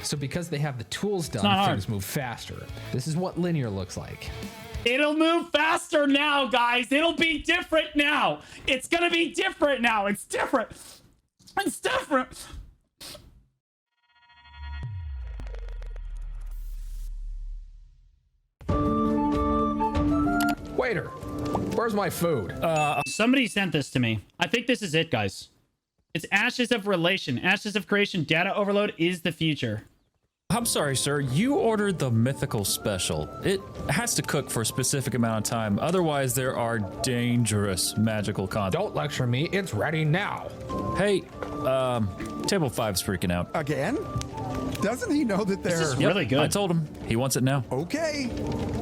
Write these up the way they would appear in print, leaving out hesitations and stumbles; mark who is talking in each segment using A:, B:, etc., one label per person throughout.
A: So because they have the tools done, things move faster. This is what linear looks like.
B: It'll move faster now, guys. It'll be different now. It's gonna be different now. It's different. It's different.
A: Waiter, where's my food?
B: Somebody sent this to me. I think this is it, guys. It's Ashes of Relation. Ashes of Creation data overload is the future.
C: I'm sorry, sir. You ordered the mythical special. It has to cook for a specific amount of time. Otherwise, there are dangerous magical content.
A: Don't lecture me. It's ready now.
C: Hey, table 5's freaking out.
D: Again? Doesn't he know that they're...
B: This is really good.
C: I told him. He wants it now.
D: Okay.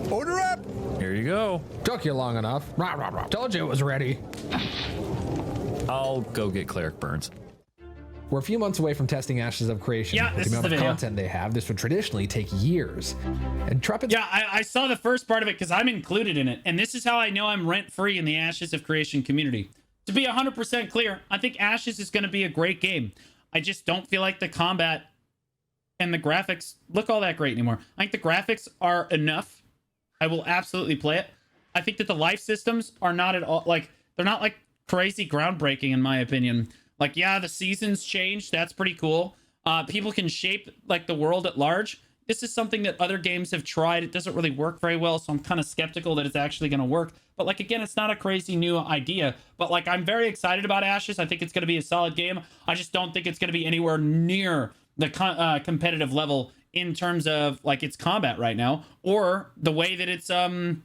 D: Order up.
C: Here you go.
A: Took you long enough. Rah, rah, rah. Told you it was ready.
C: I'll go get Cleric Burns.
A: We're a few months away from testing Ashes of Creation.
B: Yeah,
A: With the amount of content they have, this would traditionally take years. And Trumpets...
B: Yeah, I saw the first part of it because I'm included in it. And this is how I know I'm rent-free in the Ashes of Creation community. To be 100% clear, I think Ashes is going to be a great game. I just don't feel like the combat and the graphics look all that great anymore. I think the graphics are enough. I will absolutely play it. I think that the life systems are not at all... Like, they're not, like, crazy groundbreaking, in my opinion. Like, yeah, the seasons change. That's pretty cool. People can shape, like, the world at large. This is something that other games have tried. It doesn't really work very well, so I'm kind of skeptical that it's actually going to work. But, like, again, it's not a crazy new idea. But, like, I'm very excited about Ashes. I think it's going to be a solid game. I just don't think it's going to be anywhere near the competitive level in terms of, like, its combat right now. Or the way that it's, the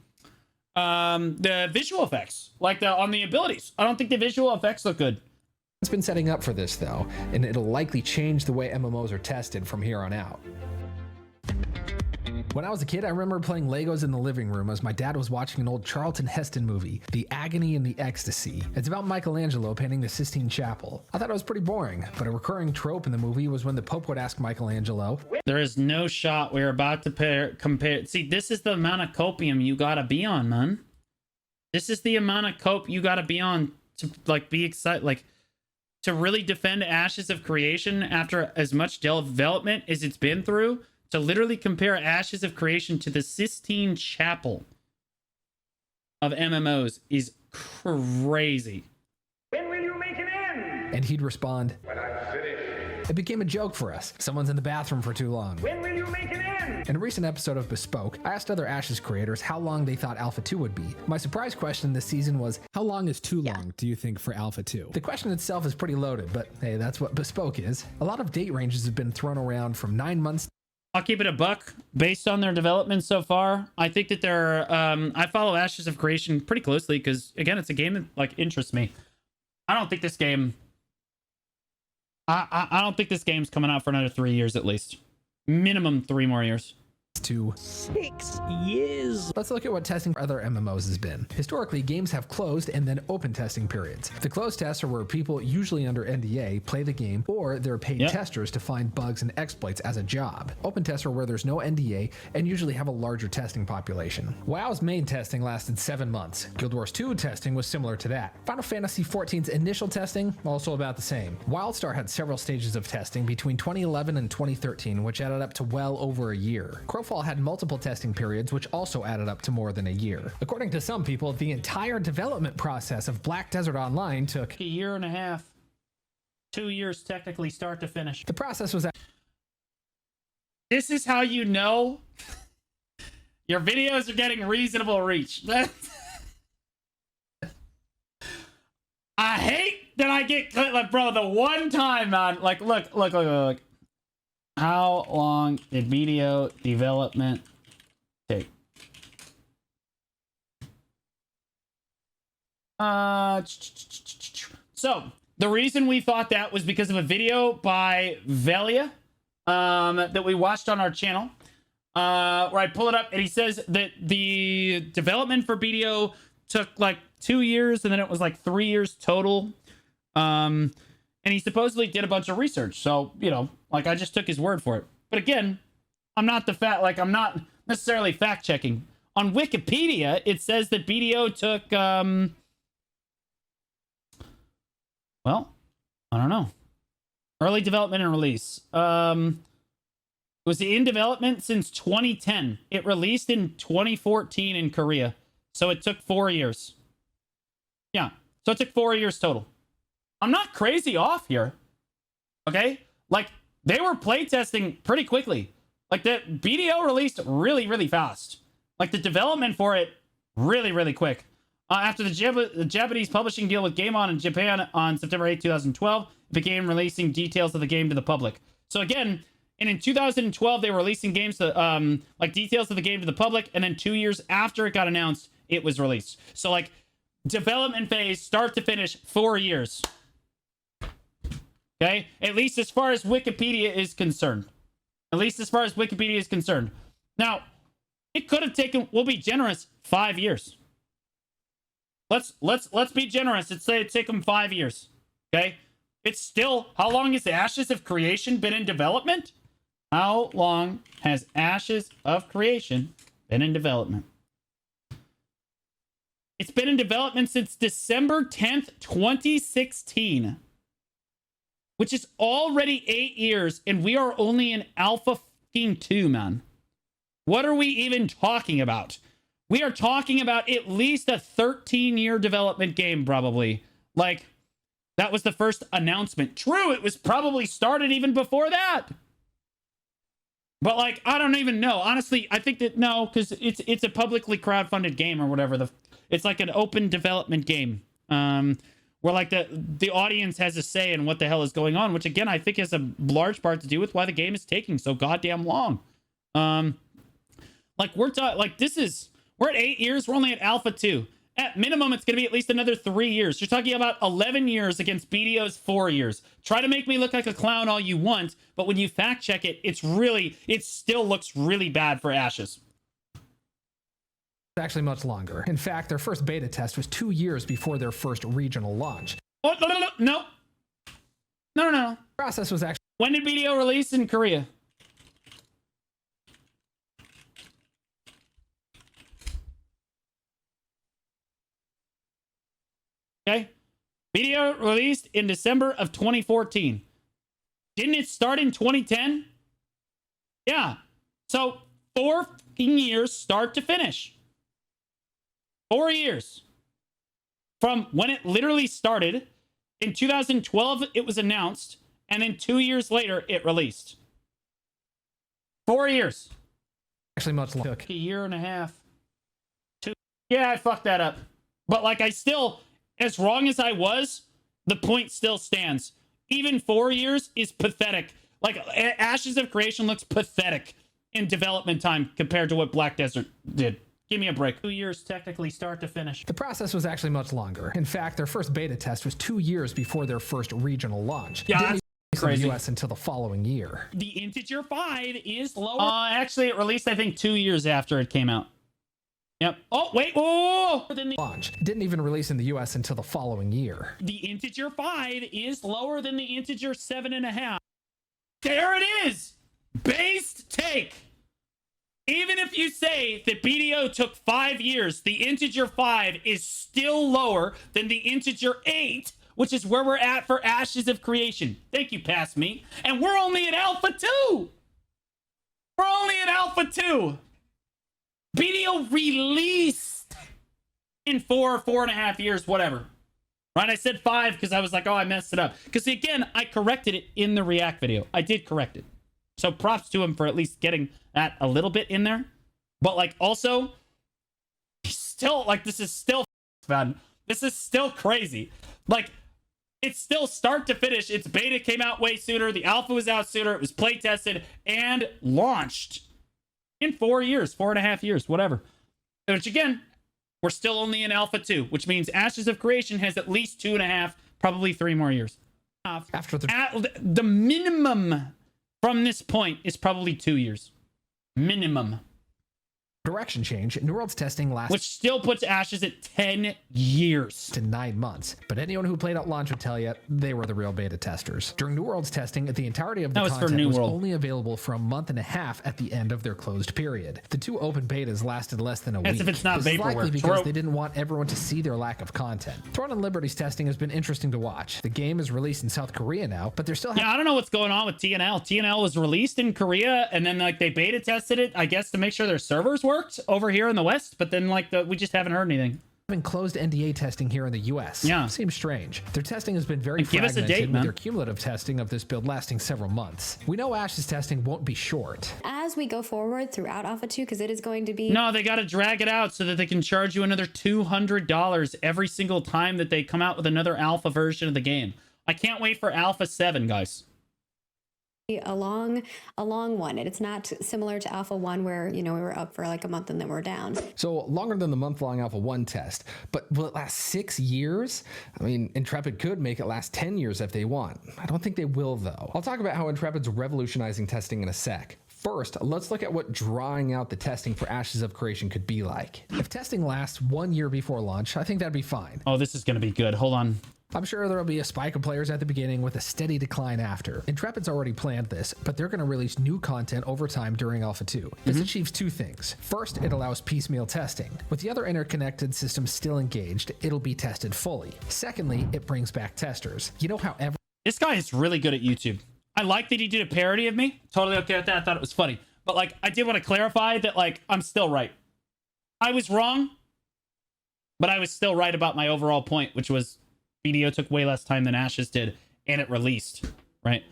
B: visual effects. Like, on the abilities. I don't think the visual effects look good.
A: It's been setting up for this, though, and it'll likely change the way MMOs are tested from here on out. When I was a kid, I remember playing Legos in the living room as my dad was watching an old Charlton Heston movie, The Agony and the Ecstasy. It's about Michelangelo painting the Sistine Chapel. I thought it was pretty boring, but a recurring trope in the movie was when the Pope would ask Michelangelo,
B: "There is no shot we're about to compare." See, this is the amount of copium you gotta be on, man. This is the amount of cope you gotta be on to, like, be excited, like, to really defend Ashes of Creation after as much development as it's been through. To literally compare Ashes of Creation to the Sistine Chapel of MMOs is crazy.
E: When will you make an end?
A: and he'd respond,
E: When I'm finished.
A: It became a joke for us. Someone's in the bathroom for too long.
E: When will you make an end?
A: In a recent episode of Bespoke, I asked other Ashes creators how long they thought Alpha 2 would be. My surprise question this season was,
F: how long is too long, do you think, for Alpha 2?
A: The question itself is pretty loaded, but hey, that's what Bespoke is. A lot of date ranges have been thrown around from 9 months.
B: I'll keep it a buck. Based on their development so far, I think that they're... I follow Ashes of Creation pretty closely because, again, it's a game that, like, interests me. I don't think this game... I don't think this game's coming out for another 3 years at least. Minimum 3 more years.
A: To
F: 6 years.
A: Let's look at what testing for other MMOs has been. Historically, games have closed and then open testing periods. The closed tests are where people, usually under NDA, play the game, or they're paid testers to find bugs and exploits as a job. Open tests are where there's no NDA and usually have a larger testing population. WoW's main testing lasted 7 months. Guild Wars 2 testing was similar to that. Final Fantasy XIV's initial testing, also about the same. WildStar had several stages of testing between 2011 and 2013, which added up to well over a year. Crowfall had multiple testing periods, which also added up to more than a year. According to some people, the entire development process of Black Desert Online took
B: a year and a half. 2 years technically start to finish.
A: The process was...
B: This is how you know your videos are getting reasonable reach. I hate that I get, like, bro, the one time, man, like, look. How long did video development take? So the reason we thought that was because of a video by Velia that we watched on our channel, where I pull it up and he says that the development for video took like 2 years and then it was like 3 years total. And he supposedly did a bunch of research. So, you know, like, I just took his word for it. But again, I'm not necessarily fact checking. On Wikipedia, it says that BDO took, well, I don't know. Early development and release. It was in development since 2010. It released in 2014 in Korea. So it took 4 years. Yeah. So it took 4 years total. I'm not crazy off here. Okay? Like, they were playtesting pretty quickly. Like, the BDO released really, really fast. Like, the development for it, really, really quick. After the Japanese publishing deal with Game On in Japan on September 8, 2012, it began releasing details of the game to the public. So again, and in 2012, they were releasing games to, like, details of the game to the public, and then 2 years after it got announced, it was released. So, like, development phase, start to finish, 4 years. Okay? At least as far as Wikipedia is concerned. At least as far as Wikipedia is concerned. Now, it could have taken, we'll be generous, 5 years. Let's be generous and say it took them 5 years. Okay? It's still, how long has the Ashes of Creation been in development? How long has Ashes of Creation been in development? It's been in development since December 10th, 2016. Which is already 8 years, and we are only in Alpha fucking 2, man. What are we even talking about? We are talking about at least a 13-year development game, probably. Like, that was the first announcement. True, it was probably started even before that. But, like, I don't even know. Honestly, I think that, no, because it's a publicly crowdfunded game or whatever. It's like an open development game. Where, like, the audience has a say in what the hell is going on, which, again, I think has a large part to do with why the game is taking so goddamn long. Like, we're at 8 years. We're only at Alpha 2. At minimum, it's going to be at least another 3 years. You're talking about 11 years against BDO's 4 years. Try to make me look like a clown all you want, but when you fact check it, it still looks really bad for Ashes.
A: Actually much longer. In fact, their first beta test was 2 years before their first regional launch.
B: Oh, no. No.
A: The process was actually...
B: When did BDO release in Korea? Okay. BDO released in December of 2014. Didn't it start in 2010? Yeah. So 4 years start to finish. 4 years. From when it literally started. In 2012, it was announced. And then 2 years later, it released. 4 years.
A: Actually much longer.
B: Took a year and a half. 2. Yeah, I fucked that up. But, like, I still... As wrong as I was, the point still stands. Even 4 years is pathetic. Like, Ashes of Creation looks pathetic in development time compared to what Black Desert did. Give me a break. 2 years technically start to finish.
A: The process was actually much longer. In fact, their first beta test was 2 years before their first regional launch.
B: Yeah,
A: Didn't
B: that's
A: release in
B: crazy.
A: the US until the following year.
B: The integer 5 is lower. Actually, it released, I think, 2 years after it came out. Yep. Oh, wait. Oh!
A: Launch. Didn't even release in the US until the following year.
B: The integer 5 is lower than the integer 7.5. There it is! Based take! Even if you say that BDO took 5 years, the integer 5 is still lower than the integer 8, which is where we're at for Ashes of Creation. Thank you, past me. And we're only at Alpha 2! We're only at Alpha 2! BDO released in 4.5 years, whatever. Right? I said 5 because I was like, oh, I messed it up. Because, again, I corrected it in the React video. I did correct it. So props to him for at least getting that a little bit in there. But, like, also, still, like, this is still, man. This is still crazy. Like, it's still start to finish. Its beta came out way sooner. The alpha was out sooner. It was play tested and launched in 4 years, 4.5 years, whatever. Which, again, we're still only in Alpha 2, which means Ashes of Creation has at least 2.5, probably 3 more years.
A: After
B: The minimum from this point is probably 2 years. Minimum.
A: Direction change, New World's testing lasts
B: which still puts Ashes at 10 years.
A: to 9 months, but anyone who played at launch would tell you they were the real beta testers. During New World's testing, the entirety of the
B: That was for
A: content
B: New
A: was
B: World.
A: only available for a month and a half at the end of their closed period. The 2 open betas lasted less than a
B: As
A: week.
B: if it's not
A: this is
B: vaporware.
A: likely because
B: True.
A: they didn't want everyone to see their lack of content. Throne and Liberty's testing has been interesting to watch. The game is released in South Korea now, but they're still
B: Yeah, I don't know what's going on with TNL. TNL was released in Korea, and then like they beta tested it, I guess, to make sure their servers worked over here in the West. But then like we just haven't heard anything.
A: having closed NDA testing here in the US.
B: Yeah.
A: Seems strange. Their testing has been very
B: And give us a
A: fragmented,
B: date,
A: with
B: man.
A: their cumulative testing of this build lasting several months. We know Ash's testing won't be short.
G: As we go forward throughout Alpha 2, because it is going to be...
B: No, they got to drag it out so that they can charge you another $200 every single time that they come out with another alpha version of the game. I can't wait for Alpha 7, guys.
G: a long one, and it's not similar to Alpha 1 where, you know, we were up for like a month and then we're down.
A: So longer than the month-long Alpha 1 test, but will it last 6 years? I mean, Intrepid could make it last 10 years if they want. I don't think they will, though. I'll talk about how Intrepid's revolutionizing testing in a sec. First, let's look at what drawing out the testing for Ashes of Creation could be like. If testing lasts 1 year before launch, I think that'd be fine.
B: Oh, this is going to be good. Hold on.
A: I'm sure there'll be a spike of players at the beginning with a steady decline after. Intrepid's already planned this, but they're going to release new content over time during Alpha 2. This achieves two things. First, it allows piecemeal testing. With the other interconnected systems still engaged, it'll be tested fully. Secondly, it brings back testers. You know how
B: This guy is really good at YouTube. I like that he did a parody of me. Totally okay with that. I thought it was funny. But like, I did want to clarify that like, I'm still right. I was wrong, but I was still right about my overall point, which was BDO took way less time than Ashes did, and it released, right?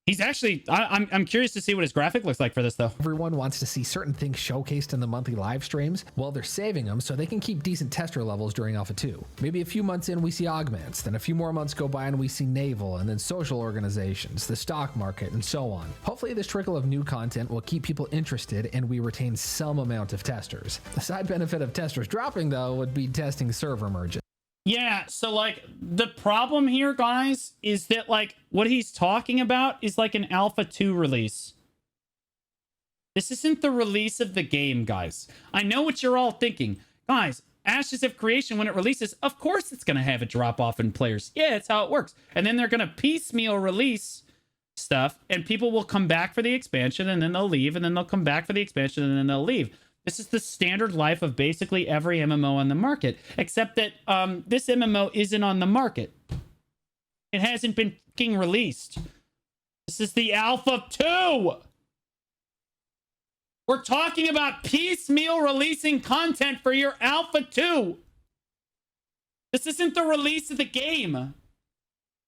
B: He's actually, I'm curious to see what his graphic looks like for this, though.
A: everyone wants to see certain things showcased in the monthly live streams, well, they're saving them so they can keep decent tester levels during Alpha 2. Maybe a few months in, we see augments, then a few more months go by and we see naval, and then social organizations, the stock market, and so on. Hopefully this trickle of new content will keep people interested and we retain some amount of testers. The side benefit of testers dropping, though, would be testing server merges.
B: Yeah, so like the problem here, guys, is that like what he's talking about is like an Alpha 2 release. This isn't the release of the game, guys. I know what you're all thinking. Guys, Ashes of Creation, when it releases, of course it's going to have a drop off in players. Yeah, it's how it works. And then they're going to piecemeal release stuff, and people will come back for the expansion, and then they'll leave, and then they'll come back for the expansion, and then they'll leave. This is the standard life of basically every MMO on the market, except that this MMO isn't on the market. It hasn't been fucking released. This is the Alpha 2. We're talking about piecemeal releasing content for your Alpha 2. This isn't the release of the game.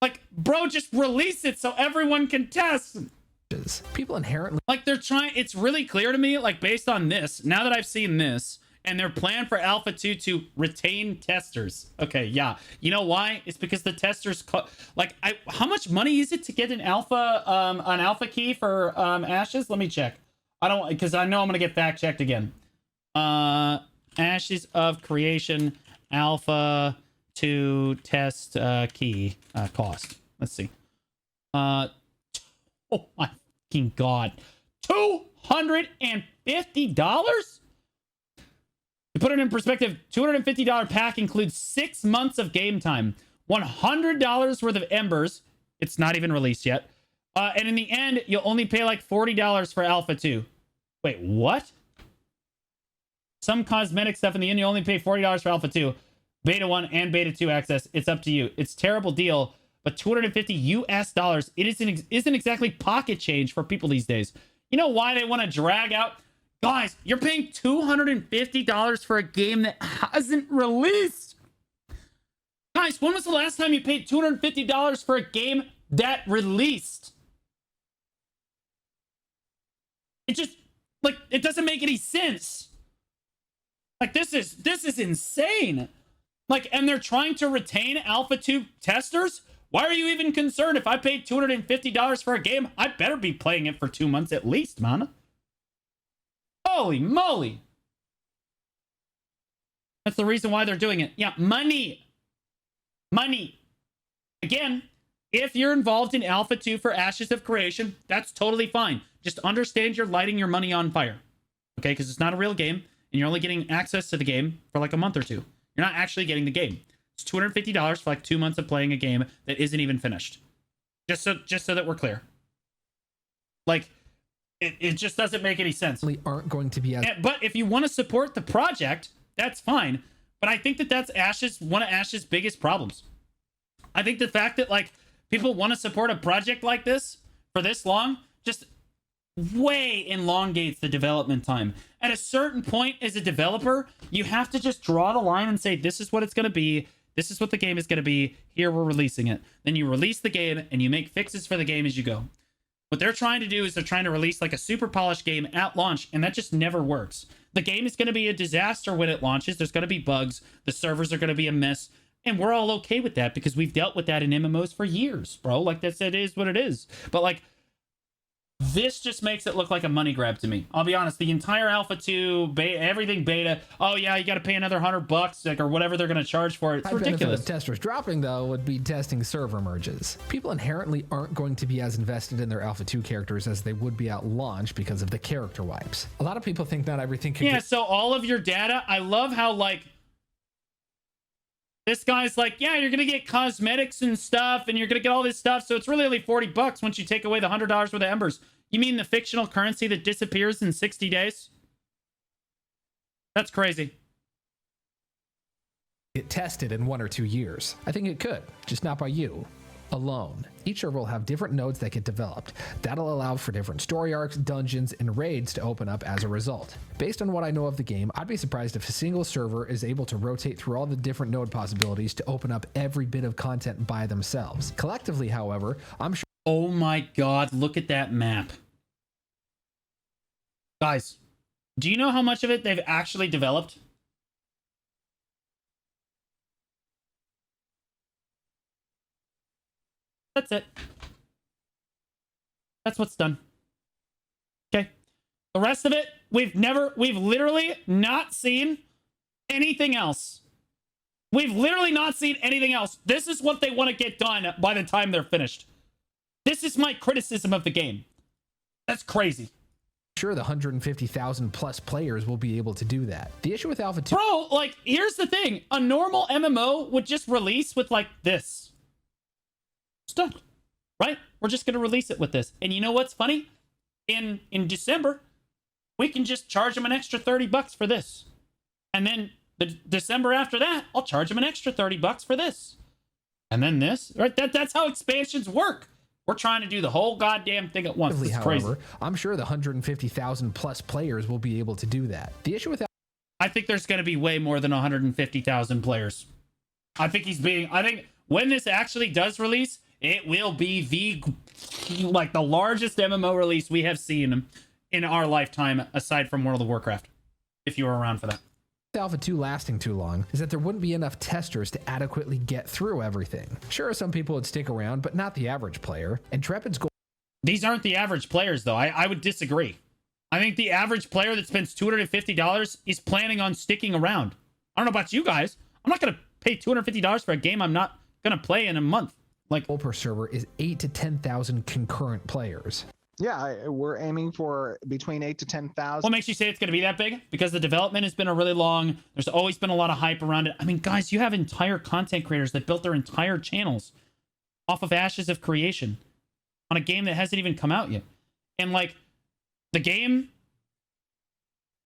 B: Like, bro, just release it so everyone can test.
A: People inherently
B: Like they're trying, it's really clear to me, like based on this, now that I've seen this, and their plan for Alpha 2 to retain testers. Okay, yeah. You know why? It's because the testers, how much money is it to get an alpha key for Ashes? Let me check. I don't, because I know I'm going to get fact checked again. Ashes of Creation Alpha 2 test key cost. Let's see. Oh my fucking god. $250? To put it in perspective, $250 pack includes 6 months of game time, $100 worth of embers. It's not even released yet. And in the end, you'll only pay like $40 for Alpha 2. Wait, what? Some cosmetic stuff in the end, you only pay $40 for Alpha 2. Beta 1 and Beta 2 access. It's up to you. It's a terrible deal. But $250 US, it isn't exactly pocket change for people these days. You know why they want to drag out? Guys, you're paying $250 for a game that hasn't released. Guys, when was the last time you paid $250 for a game that released? It just, like, it doesn't make any sense. Like, this is insane. Like, and they're trying to retain Alpha 2 testers? Why are you even concerned? If I paid $250 for a game, I better be playing it for 2 months at least, man. Holy moly. That's the reason why they're doing it. Yeah, money. Money. Again, if you're involved in Alpha 2 for Ashes of Creation, that's totally fine. Just understand you're lighting your money on fire. okay? Because it's not a real game, and you're only getting access to the game for like a month or two. You're not actually getting the game. It's $250 for like 2 months of playing a game that isn't even finished. Just so that we're clear. Like, it just doesn't make any sense.
A: Aren't going to be as
B: But if you want to support the project, that's fine. But I think that that's one of Ash's biggest problems. I think the fact that like people want to support a project like this for this long just way elongates the development time. At a certain point as a developer, you have to just draw the line and say, this is what it's going to be. This is what the game is going to be. Here, we're releasing it. Then you release the game and you make fixes for the game as you go. What they're trying to do is they're trying to release like a super polished game at launch, and that just never works. The game is going to be a disaster when it launches. There's going to be bugs. The servers are going to be a mess. And we're all okay with that because we've dealt with that in MMOs for years, bro. Like, it is what it is. But like, this just makes it look like a money grab to me. I'll be honest. The entire Alpha 2, everything beta. Oh yeah, you got to pay another $100, like, or whatever they're going to charge for it. It's ridiculous.
A: Of testers dropping though would be testing server merges. People inherently aren't going to be as invested in their Alpha 2 characters as they would be at launch because of the character wipes. A lot of people think not everything can.
B: Yeah. So all of your data. I love how like. This guy's like, yeah, you're going to get cosmetics and stuff, and you're going to get all this stuff. So it's really only $40 once you take away the $100 worth of embers. You mean the fictional currency that disappears in 60 days? That's crazy.
A: Get tested in 1 or 2 years. I think it could, just not by you alone. Each server will have different nodes that get developed. That'll allow for different story arcs, dungeons, and raids to open up as a result. Based on what I know of the game, I'd be surprised if a single server is able to rotate through all the different node possibilities to open up every bit of content by themselves. Collectively, however, I'm sure.
B: Oh my God, look at that map. Guys, do you know how much of it they've actually developed? That's it. That's what's done. Okay. The rest of it, we've literally not seen anything else. We've literally not seen anything else. This is what they want to get done by the time they're finished. This is my criticism of the game. That's crazy.
A: Sure, the 150,000 plus players will be able to do that. The issue with Alpha 2...
B: Bro, like, here's the thing. A normal MMO would just release with, like, this. It's done. Right? We're just going to release it with this. And you know what's funny? In December, we can just charge them an extra $30 for this. And then the December after that, I'll charge them an extra $30 for this. And then this. Right? That's how expansions work. We're trying to do the whole goddamn thing at once. It's crazy.
A: However, I'm sure the 150,000 plus players will be able to do that. The issue with that,
B: I think there's going to be way more than 150,000 players. I think when this actually does release, it will be the largest MMO release we have seen in our lifetime, aside from World of Warcraft, if you were around for that.
A: Alpha 2 lasting too long is that there wouldn't be enough testers to adequately get through everything. Sure, some people would stick around, but not the average player. Intrepid's goal.
B: These aren't the average players, though. I would disagree. I think the average player that spends $250 is planning on sticking around. I don't know about you guys. I'm not going to pay $250 for a game I'm not going to play in a month. Like,
A: goal per server is 8 to 10,000 concurrent players.
H: Yeah, we're aiming for between 8 to 10,000.
B: What makes you say it's going to be that big? Because the development has been a really long. There's always been a lot of hype around it. I mean, guys, you have entire content creators that built their entire channels off of Ashes of Creation on a game that hasn't even come out yet. And like, the game,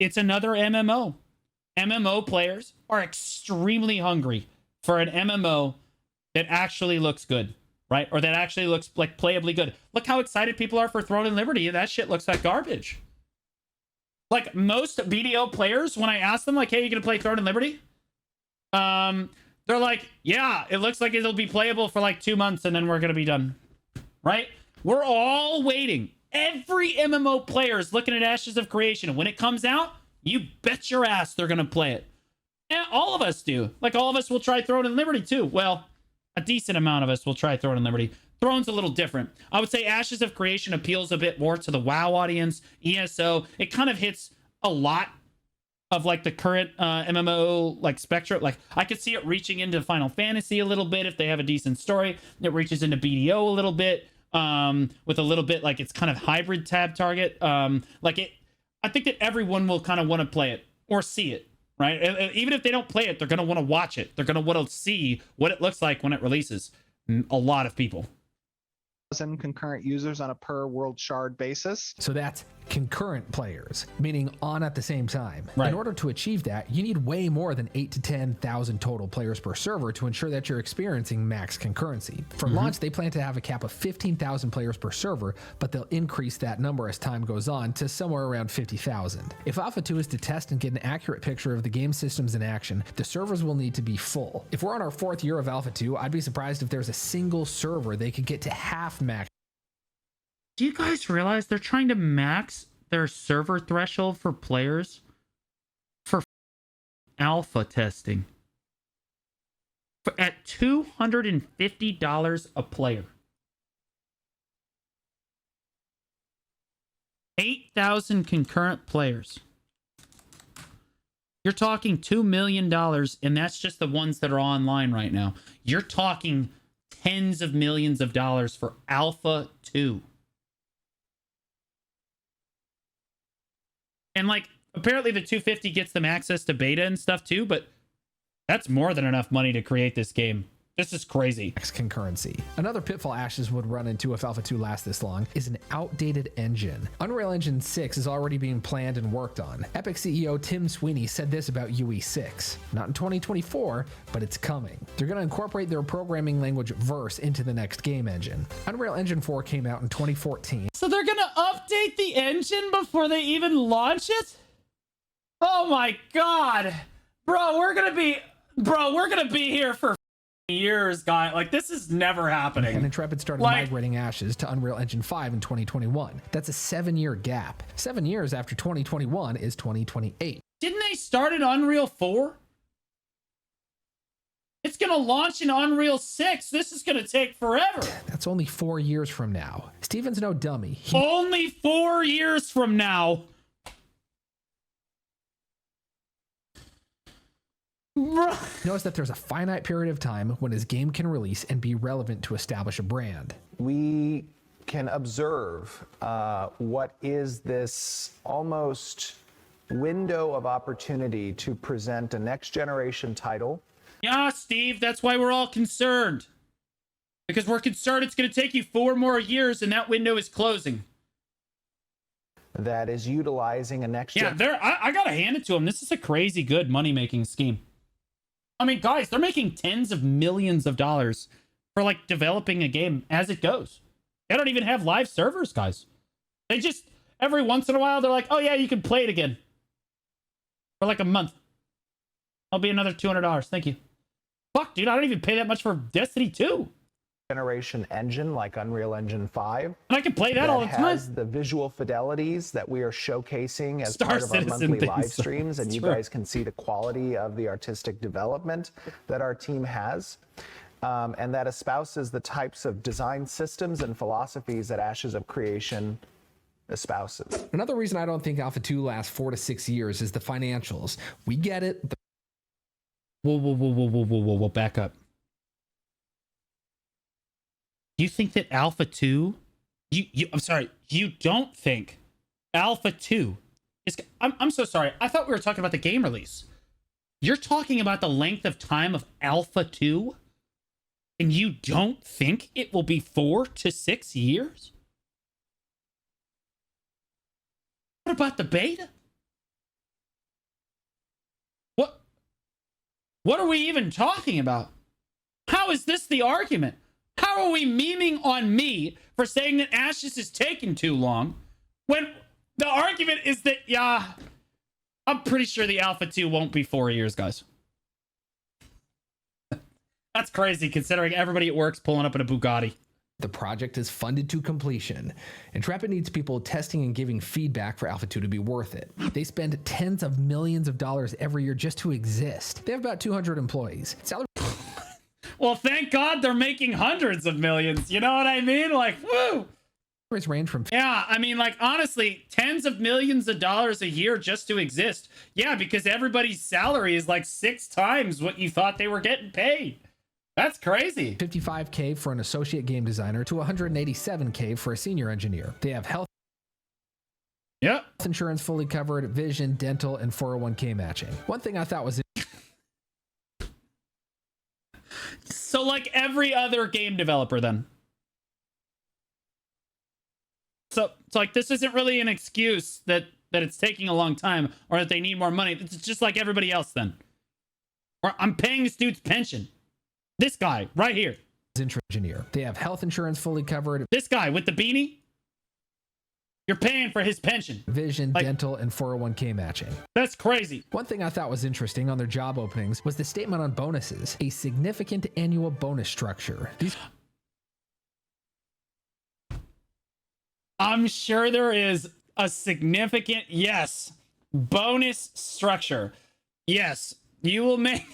B: it's another MMO. MMO players are extremely hungry for an MMO that actually looks good. Right? Or that actually looks like playably good. Look how excited people are for Throne and Liberty. That shit looks like garbage. Like, most BDO players, when I ask them, like, hey, you gonna play Throne and Liberty? They're like, yeah, it looks like it'll be playable for like 2 months and then we're gonna be done. Right? We're all waiting. Every MMO player is looking at Ashes of Creation. When it comes out, you bet your ass they're gonna play it. And all of us do. Like, all of us will try Throne and Liberty too. Well, a decent amount of us will try Throne and Liberty. Throne's a little different. I would say Ashes of Creation appeals a bit more to the WoW audience. ESO, it kind of hits a lot of like the current MMO like spectrum. Like, I could see it reaching into Final Fantasy a little bit if they have a decent story. It reaches into BDO a little bit with a little bit like it's kind of hybrid tab target. I think that everyone will kind of want to play it or see it, right? Even if they don't play it, they're going to want to watch it. They're going to want to see what it looks like when it releases. A lot of people.
H: Concurrent users on a per world shard basis.
A: So that's concurrent players, meaning on at the same time.
B: Right.
A: In order to achieve that, you need way more than 8 to 10,000 total players per server to ensure that you're experiencing max concurrency. For launch, they plan to have a cap of 15,000 players per server, but they'll increase that number as time goes on to somewhere around 50,000. If Alpha 2 is to test and get an accurate picture of the game systems in action, the servers will need to be full. If we're on our 4th year of Alpha 2, I'd be surprised if there's a single server they could get to half max.
B: Do you guys realize they're trying to max their server threshold for players for alpha testing at $250 a player? 8,000 concurrent players. You're talking $2 million, and that's just the ones that are online right now. You're talking tens of millions of dollars for Alpha 2. And like, apparently the 250 gets them access to beta and stuff too, but that's more than enough money to create this game. This is crazy.
A: Concurrency. Another pitfall Ashes would run into if Alpha 2 lasts this long is an outdated engine. Unreal Engine 6 is already being planned and worked on. Epic CEO Tim Sweeney said this about UE6. Not in 2024, but it's coming. They're going to incorporate their programming language Verse into the next game engine. Unreal Engine 4 came out in 2014.
B: So they're going to update the engine before they even launch it? Oh my God. Bro, we're going to be here for years, guy. Like, this is never happening.
A: And Intrepid started migrating Ashes to Unreal Engine 5 in 2021. That's a 7-year gap. 7 years after 2021 is 2028.
B: Didn't they start in Unreal 4? It's gonna launch in Unreal 6. This is gonna take forever.
A: That's only 4 years from now. Steven's no dummy.
B: Only 4 years from now.
A: Knows that there's a finite period of time when his game can release and be relevant to establish a brand.
I: We can observe what is this almost window of opportunity to present a next generation title.
B: Yeah, Steve, that's why we're all concerned. Because we're concerned it's going to take you 4 more years and that window is closing.
I: That is utilizing a next gen.
B: I got to hand it to them. This is a crazy good money-making scheme. I mean, guys, they're making tens of millions of dollars for like developing a game as it goes. They don't even have live servers, guys. They just, every once in a while, they're like, oh yeah, you can play it again. For like a month. I'll be another $200. Thank you. Fuck, dude, I don't even pay that much for Destiny 2.
I: Generation engine like Unreal Engine 5.
B: And I can play that all the time.
I: Has the visual fidelities that we are showcasing as part of our monthly live streams, and you guys can see the quality of the artistic development that our team has, and that espouses the types of design systems and philosophies that Ashes of Creation espouses.
A: Another reason I don't think Alpha 2 lasts 4 to 6 years is the financials. We get it.
B: Whoa, back up. You think that Alpha 2, I'm sorry, you don't think Alpha 2 is, I'm so sorry. I thought we were talking about the game release. You're talking about the length of time of Alpha 2, and you don't think it will be 4 to 6 years? What about the beta? What are we even talking about? How is this the argument? How are we memeing on me for saying that Ashes is taking too long when the argument is that, yeah, I'm pretty sure the Alpha 2 won't be 4 years, guys. That's crazy considering everybody at work's pulling up in a Bugatti.
A: The project is funded to completion. Intrepid needs people testing and giving feedback for Alpha 2 to be worth it. They spend tens of millions of dollars every year just to exist. They have about 200 employees.
B: Well, thank God they're making hundreds of millions. You know what I mean? Like, woo!
A: Range from
B: yeah, I mean, like, honestly, tens of millions of dollars a year just to exist. Yeah, because everybody's salary is like 6 times what you thought they were getting paid. That's crazy.
A: $55K for an associate game designer to $187K for a senior engineer. They have health.
B: Yep.
A: insurance fully covered, vision, dental, and 401k matching. One thing I thought was
B: So like every other game developer then. So it's like this isn't really an excuse that it's taking a long time or that they need more money. It's just like everybody else then. Or I'm paying this dude's pension. This guy right here.
A: engineer. They have health insurance fully covered,
B: This guy with the beanie. You're paying for his pension.
A: vision, dental, and 401k matching.
B: That's crazy.
A: One thing I thought was interesting on their job openings was the statement on bonuses, a significant annual bonus structure.
B: I'm sure there is a significant, yes, bonus structure. Yes, you will make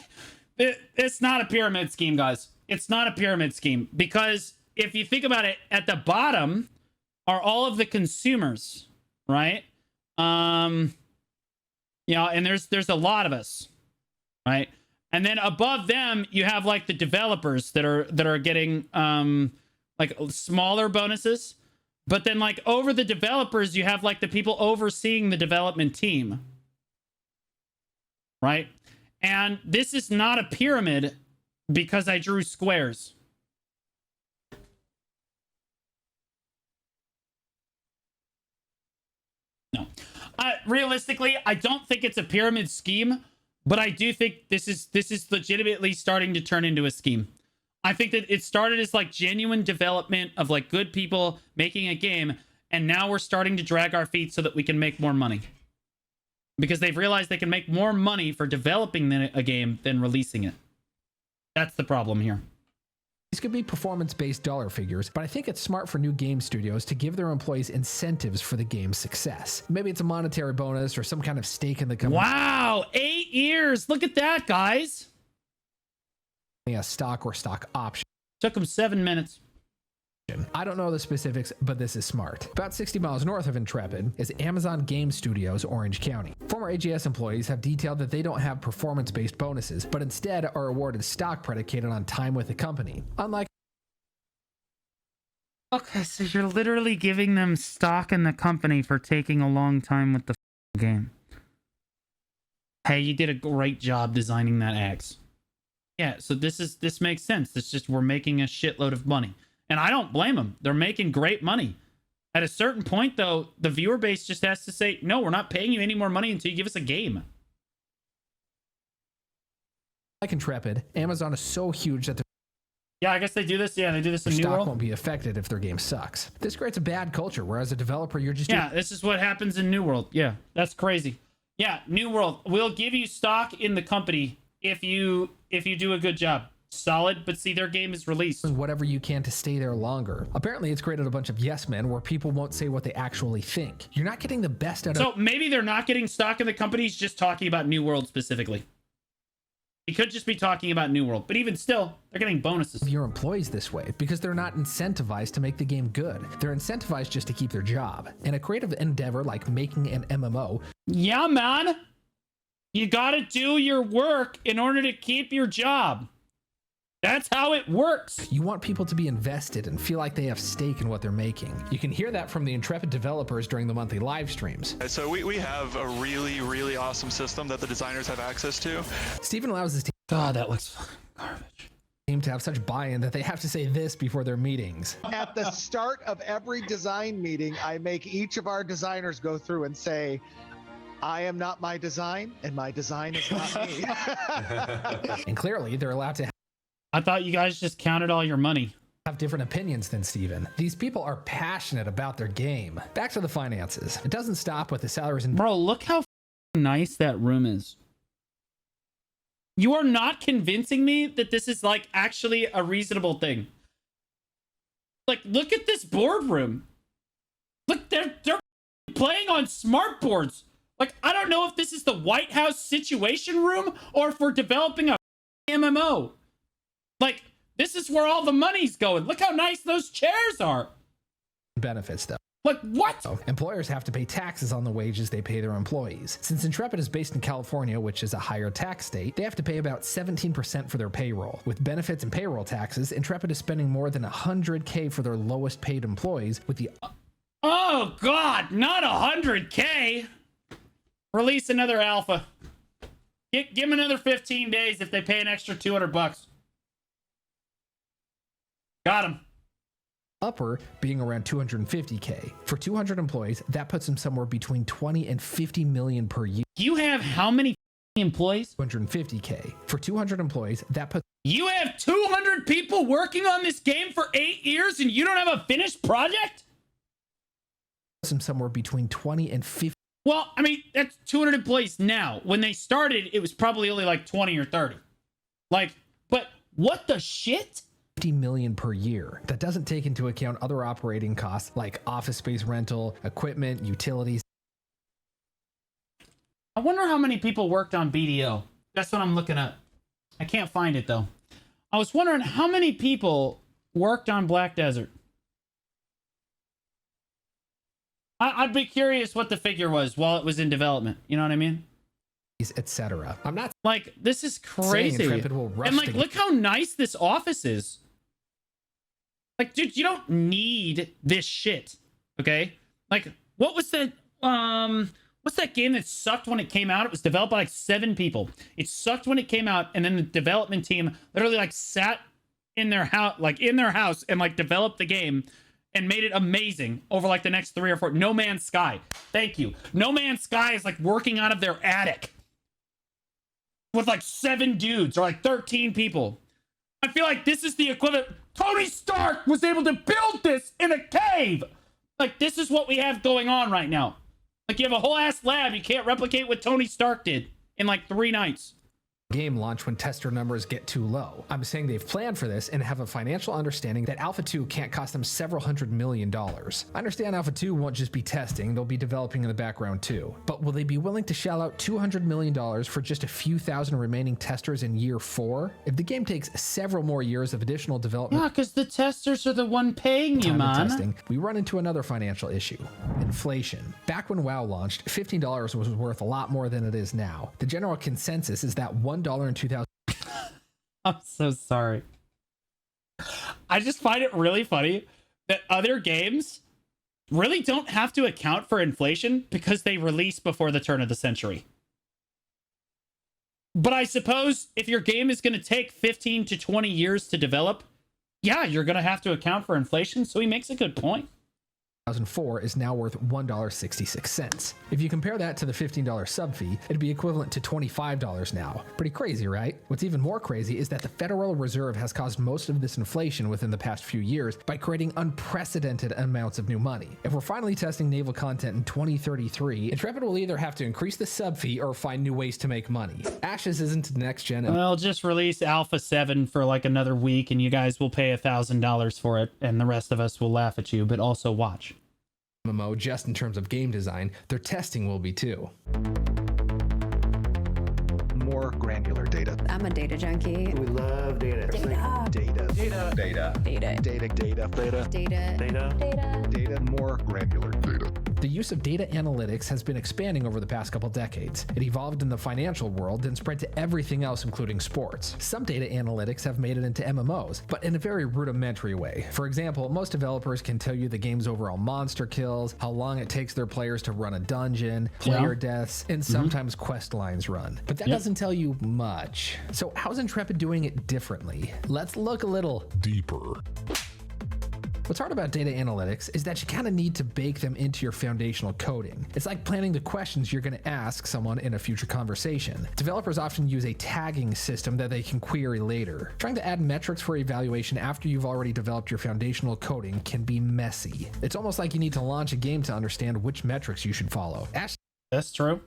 B: it's not a pyramid scheme, guys. It's not a pyramid scheme because if you think about it, at the bottom are all of the consumers, right? And there's a lot of us, right? And then above them, you have like the developers that are getting like smaller bonuses. But then like over the developers, you have like the people overseeing the development team, right? And this is not a pyramid because I drew squares. No. Realistically, I don't think it's a pyramid scheme, but I do think this is legitimately starting to turn into a scheme. I think that it started as like genuine development of like good people making a game, and now we're starting to drag our feet so that we can make more money. Because they've realized they can make more money for developing a game than releasing it. That's the problem here.
A: These could be performance-based dollar figures, but I think it's smart for new game studios to give their employees incentives for the game's success. Maybe it's a monetary bonus or some kind of stake in the company.
B: Wow, 8 years. Look at that, guys.
A: A stock or stock option.
B: Took them 7 minutes.
A: I don't know the specifics, but this is smart. About 60 miles north of Intrepid is Amazon Game Studios, Orange County. Former AGS employees have detailed that they don't have performance-based bonuses, but instead are awarded stock predicated on time with the company. Unlike
B: Okay, so you're literally giving them stock in the company for taking a long time with the game. Hey, you did a great job designing that axe. Yeah, so this makes sense. It's just we're making a shitload of money. And I don't blame them. They're making great money. At a certain point, though, the viewer base just has to say, no, we're not paying you any more money until you give us a game.
A: like Intrepid, Amazon is so huge that
B: yeah, I guess they do this. Yeah, they do this in
A: their
B: New
A: stock
B: World.
A: won't be affected if their game sucks. This creates a bad culture, where as a developer, you're just
B: Yeah, this is what happens in New World. Yeah, that's crazy. Yeah, New World. We'll give you stock in the company if you do a good job. Solid, but see, their game is released.
A: Whatever you can to stay there longer. Apparently, it's created a bunch of yes men where people won't say what they actually think. You're not getting the best out of.
B: So maybe they're not getting stock in the company. He's just talking about New World specifically. He could just be talking about New World, but even still, they're getting bonuses.
A: Your employees this way because they're not incentivized to make the game good. They're incentivized just to keep their job. In a creative endeavor like making an MMO,
B: yeah, man, you gotta do your work in order to keep your job. That's how it works.
A: You want people to be invested and feel like they have stake in what they're making. You can hear that from the Intrepid developers during the monthly live streams.
J: So we have a really, really awesome system that the designers have access to.
A: Steven allows his
B: God, that looks garbage.
A: team to have such buy-in that they have to say this before their meetings.
H: At the start of every design meeting, I make each of our designers go through and say, I am not my design, and my design is not me.
A: And clearly, they're allowed to
B: I thought you guys just counted all your money.
A: have different opinions than Steven. These people are passionate about their game. Back to the finances. It doesn't stop with the salaries and
B: Bro, look how nice that room is. You are not convincing me that this is like actually a reasonable thing. Like, look at this boardroom. Look, they're playing on smart boards. Like, I don't know if this is the White House Situation Room or if we're developing a MMO. Like, this is where all the money's going. Look how nice those chairs are.
A: benefits, though.
B: Like, what?
A: Employers have to pay taxes on the wages they pay their employees. Since Intrepid is based in California, which is a higher tax state, they have to pay about 17% for their payroll. With benefits and payroll taxes, Intrepid is spending more than $100K for their lowest paid employees, with the
B: Oh God, not 100K. Release another alpha. Give them another 15 days if they pay an extra $200. Got him.
A: Upper being around 250K. For 200 employees, that puts them somewhere between 20 and 50 million per year.
B: You have how many employees?
A: 250K. For 200 employees, that puts...
B: You have 200 people working on this game for 8 years and you don't have a finished project?
A: Them somewhere between 20 and 50.
B: Well, I mean, that's 200 employees now. When they started, it was probably only like 20 or 30. Like, but what the shit?
A: 50 million per year. That doesn't take into account other operating costs like office space rental, equipment, utilities.
B: I wonder how many people worked on BDO. That's what I'm looking up. I can't find it though. I was wondering how many people worked on Black Desert. I'd be curious what the figure was while it was in development. You know what I mean?
A: Etc. I'm not
B: like, this is crazy. And like, look how nice this office is. Like, dude, you don't need this shit. Okay? Like, what was that? What's that game that sucked when it came out? It was developed by like 7 people. It sucked when it came out, and then the development team literally like sat in their house, and like developed the game and made it amazing over like the next 3 or 4. No Man's Sky. Thank you. No Man's Sky is like working out of their attic with like 7 dudes or like 13 people. I feel like this is the equivalent. Tony Stark was able to build this in a cave. Like, this is what we have going on right now. Like, you have a whole ass lab you can't replicate what Tony Stark did in like 3 nights.
A: Game launch when tester numbers get too low. I'm saying they've planned for this and have a financial understanding that Alpha 2 can't cost them several $100 million. I understand Alpha 2 won't just be testing, they'll be developing in the background too. But will they be willing to shell out $200 million for just a few thousand remaining testers in year 4? If the game takes several more years of additional development...
B: Yeah, because the testers are the one paying you, man.
A: Testing, we run into another financial issue. Inflation. Back when WoW launched, $15 was worth a lot more than it is now. The general consensus is that $1 in 2000.
B: I'm so sorry. I just find it really funny that other games really don't have to account for inflation because they release before the turn of the century. But I suppose if your game is going to take 15 to 20 years to develop, yeah, you're going to have to account for inflation. So he makes a good point.
A: 2004 is now worth $1.66. If you compare that to the $15 sub fee, it'd be equivalent to $25 now. Pretty crazy, right? What's even more crazy is that the Federal Reserve has caused most of this inflation within the past few years by creating unprecedented amounts of new money. If we're finally testing naval content in 2033, Intrepid will either have to increase the sub fee or find new ways to make money. Ashes isn't next gen.
B: Well, just release Alpha 7 for like another week and you guys will pay $1,000 for it and the rest of us will laugh at you, but also watch.
A: MMO just in terms of game design, their testing will be too.
I: More granular data.
G: I'm a data junkie.
I: We love data.
G: Data.
I: Data.
D: Data.
G: Data.
I: Data. Data.
G: Data.
I: Data. More granular data.
A: The use of data analytics has been expanding over the past couple decades. It evolved in the financial world and spread to everything else, including sports. Some data analytics have made it into MMOs, but in a very rudimentary way. For example, most developers can tell you the game's overall monster kills, how long it takes their players to run a dungeon, player deaths, and sometimes quest lines run. But that doesn't tell you much. So how's Intrepid doing it differently? Let's look a little deeper. What's hard about data analytics is that you kind of need to bake them into your foundational coding. It's like planning the questions you're going to ask someone in a future conversation. Developers often use a tagging system that they can query later. Trying to add metrics for evaluation after you've already developed your foundational coding can be messy. It's almost like you need to launch a game to understand which metrics you should follow.
B: That's true.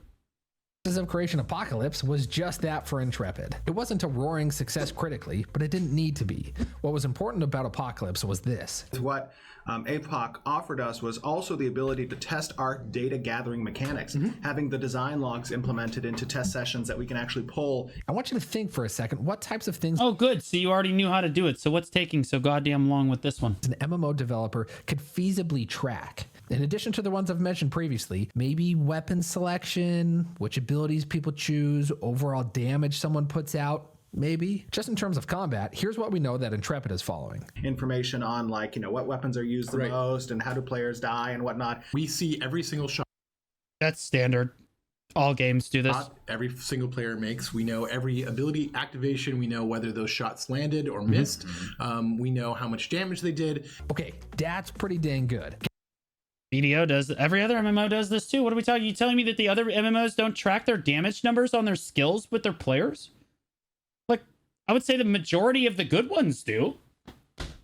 A: Of Creation Apocalypse was just that for Intrepid. It wasn't a roaring success critically, but it didn't need to be. What was important about Apocalypse was this.
K: What APOC offered us was also the ability to test our data gathering mechanics, having the design logs implemented into test sessions that we can actually pull.
A: I want you to think for a second, what types of things...
B: Oh, good. So you already knew how to do it. So what's taking so goddamn long with this one?
A: An MMO developer could feasibly track. In addition to the ones I've mentioned previously, maybe weapon selection, which abilities people choose, overall damage someone puts out, Maybe. Just in terms of combat, here's what we know that Intrepid is following.
K: Information on, like, you know, what weapons are used the most and how do players die and whatnot.
L: We see every single shot.
B: That's standard. All games do this.
L: Every single player makes. We know every ability activation. We know whether those shots landed or missed. We know how much damage they did.
A: Okay, that's pretty dang good.
B: BDO does. Every other MMO does this too. What are we talking? You telling me that the other MMOs don't track their damage numbers on their skills with their players? Like, I would say the majority of the good ones do.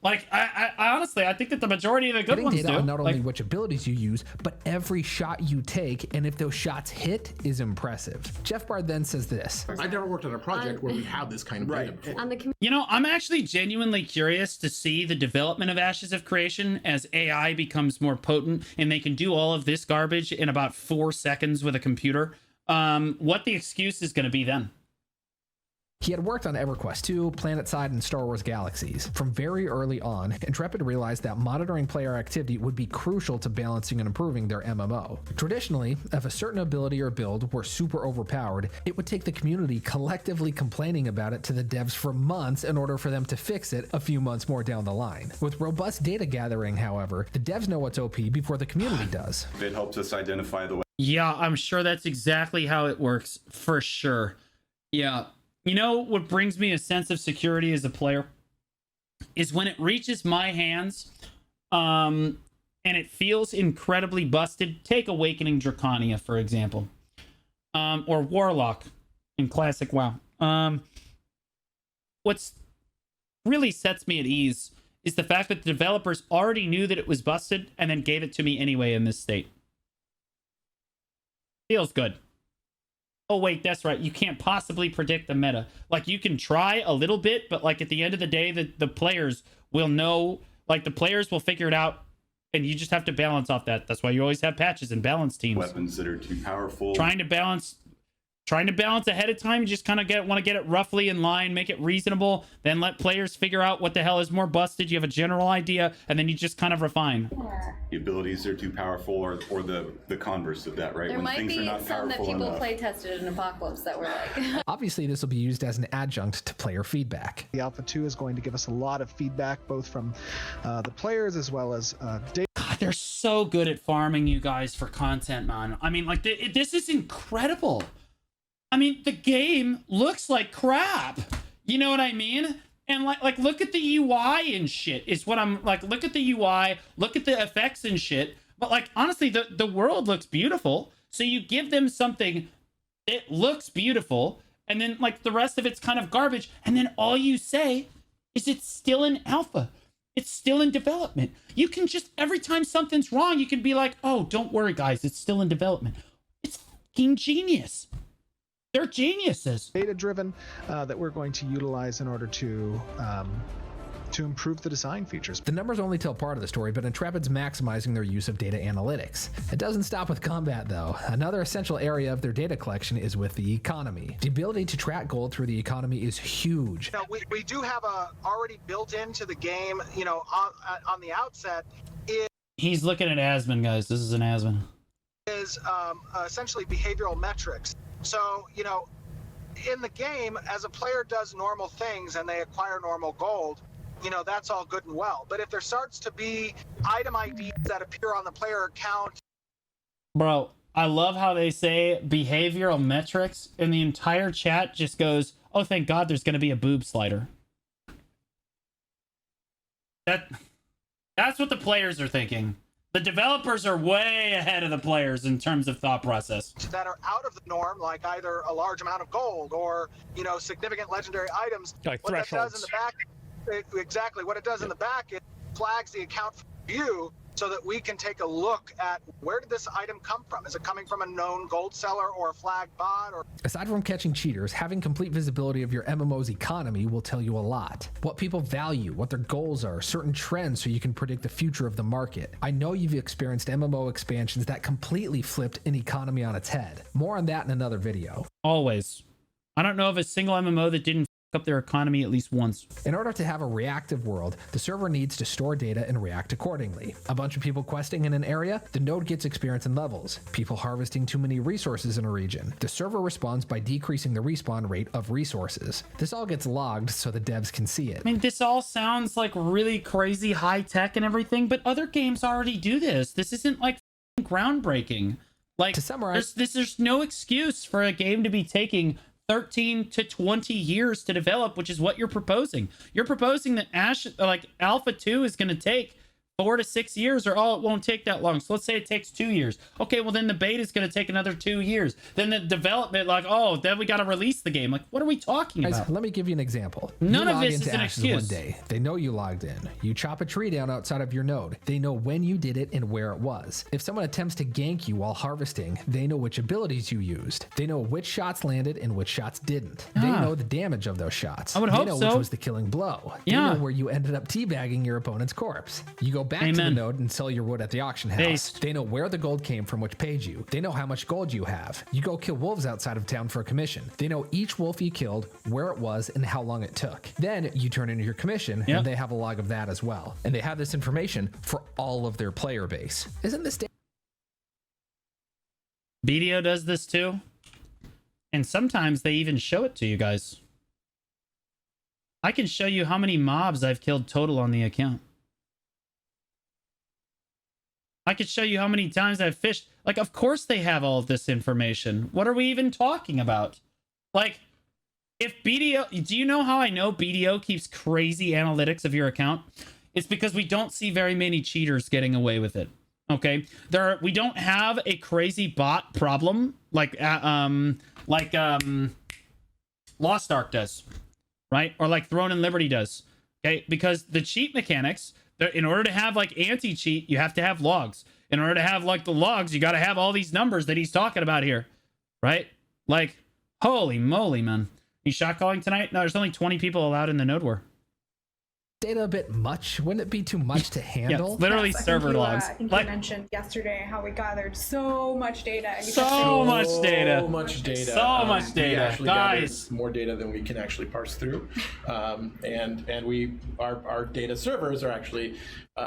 B: Like, I honestly, I think that the majority of the good ones
A: data
B: do.
A: on not only which abilities you use, but every shot you take, and if those shots hit, is impressive. Jeff Bard then says this.
L: I've never worked on a project where we have this kind of data before.
G: On the
B: You know, I'm actually genuinely curious to see the development of Ashes of Creation as AI becomes more potent and they can do all of this garbage in about 4 seconds with a computer. What the excuse is going to be then.
A: He had worked on EverQuest 2, PlanetSide, and Star Wars Galaxies. From very early on, Intrepid realized that monitoring player activity would be crucial to balancing and improving their MMO. Traditionally, if a certain ability or build were super overpowered, it would take the community collectively complaining about it to the devs for months in order for them to fix it a few months more down the line. With robust data gathering, however, the devs know what's OP before the community does.
M: It helps us identify the way.
B: Yeah, I'm sure that's exactly how it works, for sure. Yeah. You know what brings me a sense of security as a player is when it reaches my hands and it feels incredibly busted. Take Awakening Draconia, for example, or Warlock in Classic WoW. What's really sets me at ease is the fact that the developers already knew that it was busted and then gave it to me anyway in this state. Feels good. Oh, wait, that's right. You can't possibly predict the meta. Like, you can try a little bit, but, like, at the end of the day, the players will know, like, the players will figure it out, and you just have to balance off that. That's why you always have patches and balance teams.
M: Weapons that are too powerful.
B: Trying to balance ahead of time. You just kind of want to get it roughly in line, make it reasonable, then let players figure out what the hell is more busted. You have a general idea, and then you just kind of refine.
M: The abilities are too powerful, or the converse of that, right?
N: There
M: when
N: might
M: things
N: be
M: are not
N: some that
M: powerful
N: people
M: enough.
N: play tested in Apocalypse that were like.
A: Obviously, this will be used as an adjunct to player feedback.
H: The Alpha 2 is going to give us a lot of feedback, both from the players as well as data.
B: God, they're so good at farming you guys for content, man. I mean, like, this is incredible. I mean, the game looks like crap. You know what I mean? And like look at the UI and shit is what I'm like. Look at the UI, look at the effects and shit. But like, honestly, the world looks beautiful. So you give them something that looks beautiful, and then like the rest of it's kind of garbage. And then all you say is it's still in alpha. It's still in development. You can just, every time something's wrong, you can be like, oh, don't worry, guys. It's still in development. It's fucking genius. They're geniuses.
H: Data-driven that we're going to utilize in order to improve the design features.
A: The numbers only tell part of the story, but Intrepid's maximizing their use of data analytics. It doesn't stop with combat, though. Another essential area of their data collection is with the economy. The ability to track gold through the economy is huge.
O: You know, we do have already built into the game, you know, on the outset.
B: He's looking at Asmon, guys. This is an Asmon.
O: Is essentially behavioral metrics. So, you know, in the game, as a player does normal things and they acquire normal gold, you know, that's all good and well. But if there starts to be item IDs that appear on the player account.
B: Bro, I love how they say behavioral metrics, and the entire chat just goes, oh, thank God there's going to be a boob slider. That's what the players are thinking. The developers are way ahead of the players in terms of thought process.
O: That are out of the norm, like either a large amount of gold or, you know, significant legendary items.
C: Like
O: what
C: thresholds.
O: That does in the back, exactly. What it does in the back, it flags the account for view so that we can take a look at where did this item come from? Is it coming from a known gold seller or a flagged bot? Or
A: aside from catching cheaters, having complete visibility of your MMO's economy will tell you a lot. What people value, what their goals are, certain trends so you can predict the future of the market. I know you've experienced MMO expansions that completely flipped an economy on its head. More on that in another video.
B: Always. I don't know of a single MMO that didn't f up their economy at least once.
A: In order to have a reactive world, the server needs to store data and react accordingly. A bunch of people questing in an area, the node gets experience and levels. People harvesting too many resources in a region, the server responds by decreasing the respawn rate of resources. This all gets logged so the devs can see it.
B: I mean, this all sounds like really crazy high tech and everything, but other games already do this. This isn't like groundbreaking. Like,
A: to summarize,
B: there's no excuse for a game to be taking 13 to 20 years to develop, which is what you're proposing. You're proposing that Alpha 2 is going to take 4 to 6 years, or it won't take that long. So let's say it takes 2 years. Okay, well then the beta is going to take another 2 years. Then the development, then we got to release the game. Like, what are we talking about?
A: Guys, let me give you an example.
B: None
A: you
B: of
A: log
B: this
A: into
B: is an
A: Ashes
B: excuse.
A: One day. They know you logged in. You chop a tree down outside of your node. They know when you did it and where it was. If someone attempts to gank you while harvesting, they know which abilities you used. They know which shots landed and which shots didn't. They know the damage of those shots.
B: I would
A: they
B: hope
A: know
B: so.
A: which was the killing blow. They know where you ended up teabagging your opponent's corpse. You go back to the node and sell your wood at the auction house. They know where the gold came from, which paid you. They know how much gold you have. You go kill wolves outside of town for a commission. They know each wolf you killed, where it was, and how long it took. Then you turn in your commission, and they have a log of that as well. And they have this information for all of their player base. Isn't this
B: BDO does this too, and sometimes they even show it to you guys. I can show you how many mobs I've killed total on the account. I could show you how many times I've fished. Like, of course they have all of this information. What are we even talking about? Like, if BDO... Do you know how I know BDO keeps crazy analytics of your account? It's because we don't see very many cheaters getting away with it. Okay? We don't have a crazy bot problem like Lost Ark does. Right? Or like Throne and Liberty does. Okay? Because the cheat mechanics... In order to have like anti-cheat, you have to have logs. In order to have like the logs, you got to have all these numbers that he's talking about here, right? Like, holy moly, man! You shot calling tonight? No, there's only 20 people allowed in the node war.
A: Data a bit much? Wouldn't it be too much to handle?
B: Yeah, literally server logs.
P: I think you mentioned yesterday how we gathered so much data. And
B: So much data.
L: So much data.
B: So much
L: We
B: data.
L: actually
B: Guys.
L: gathered more data than we can actually parse through. And our data servers are actually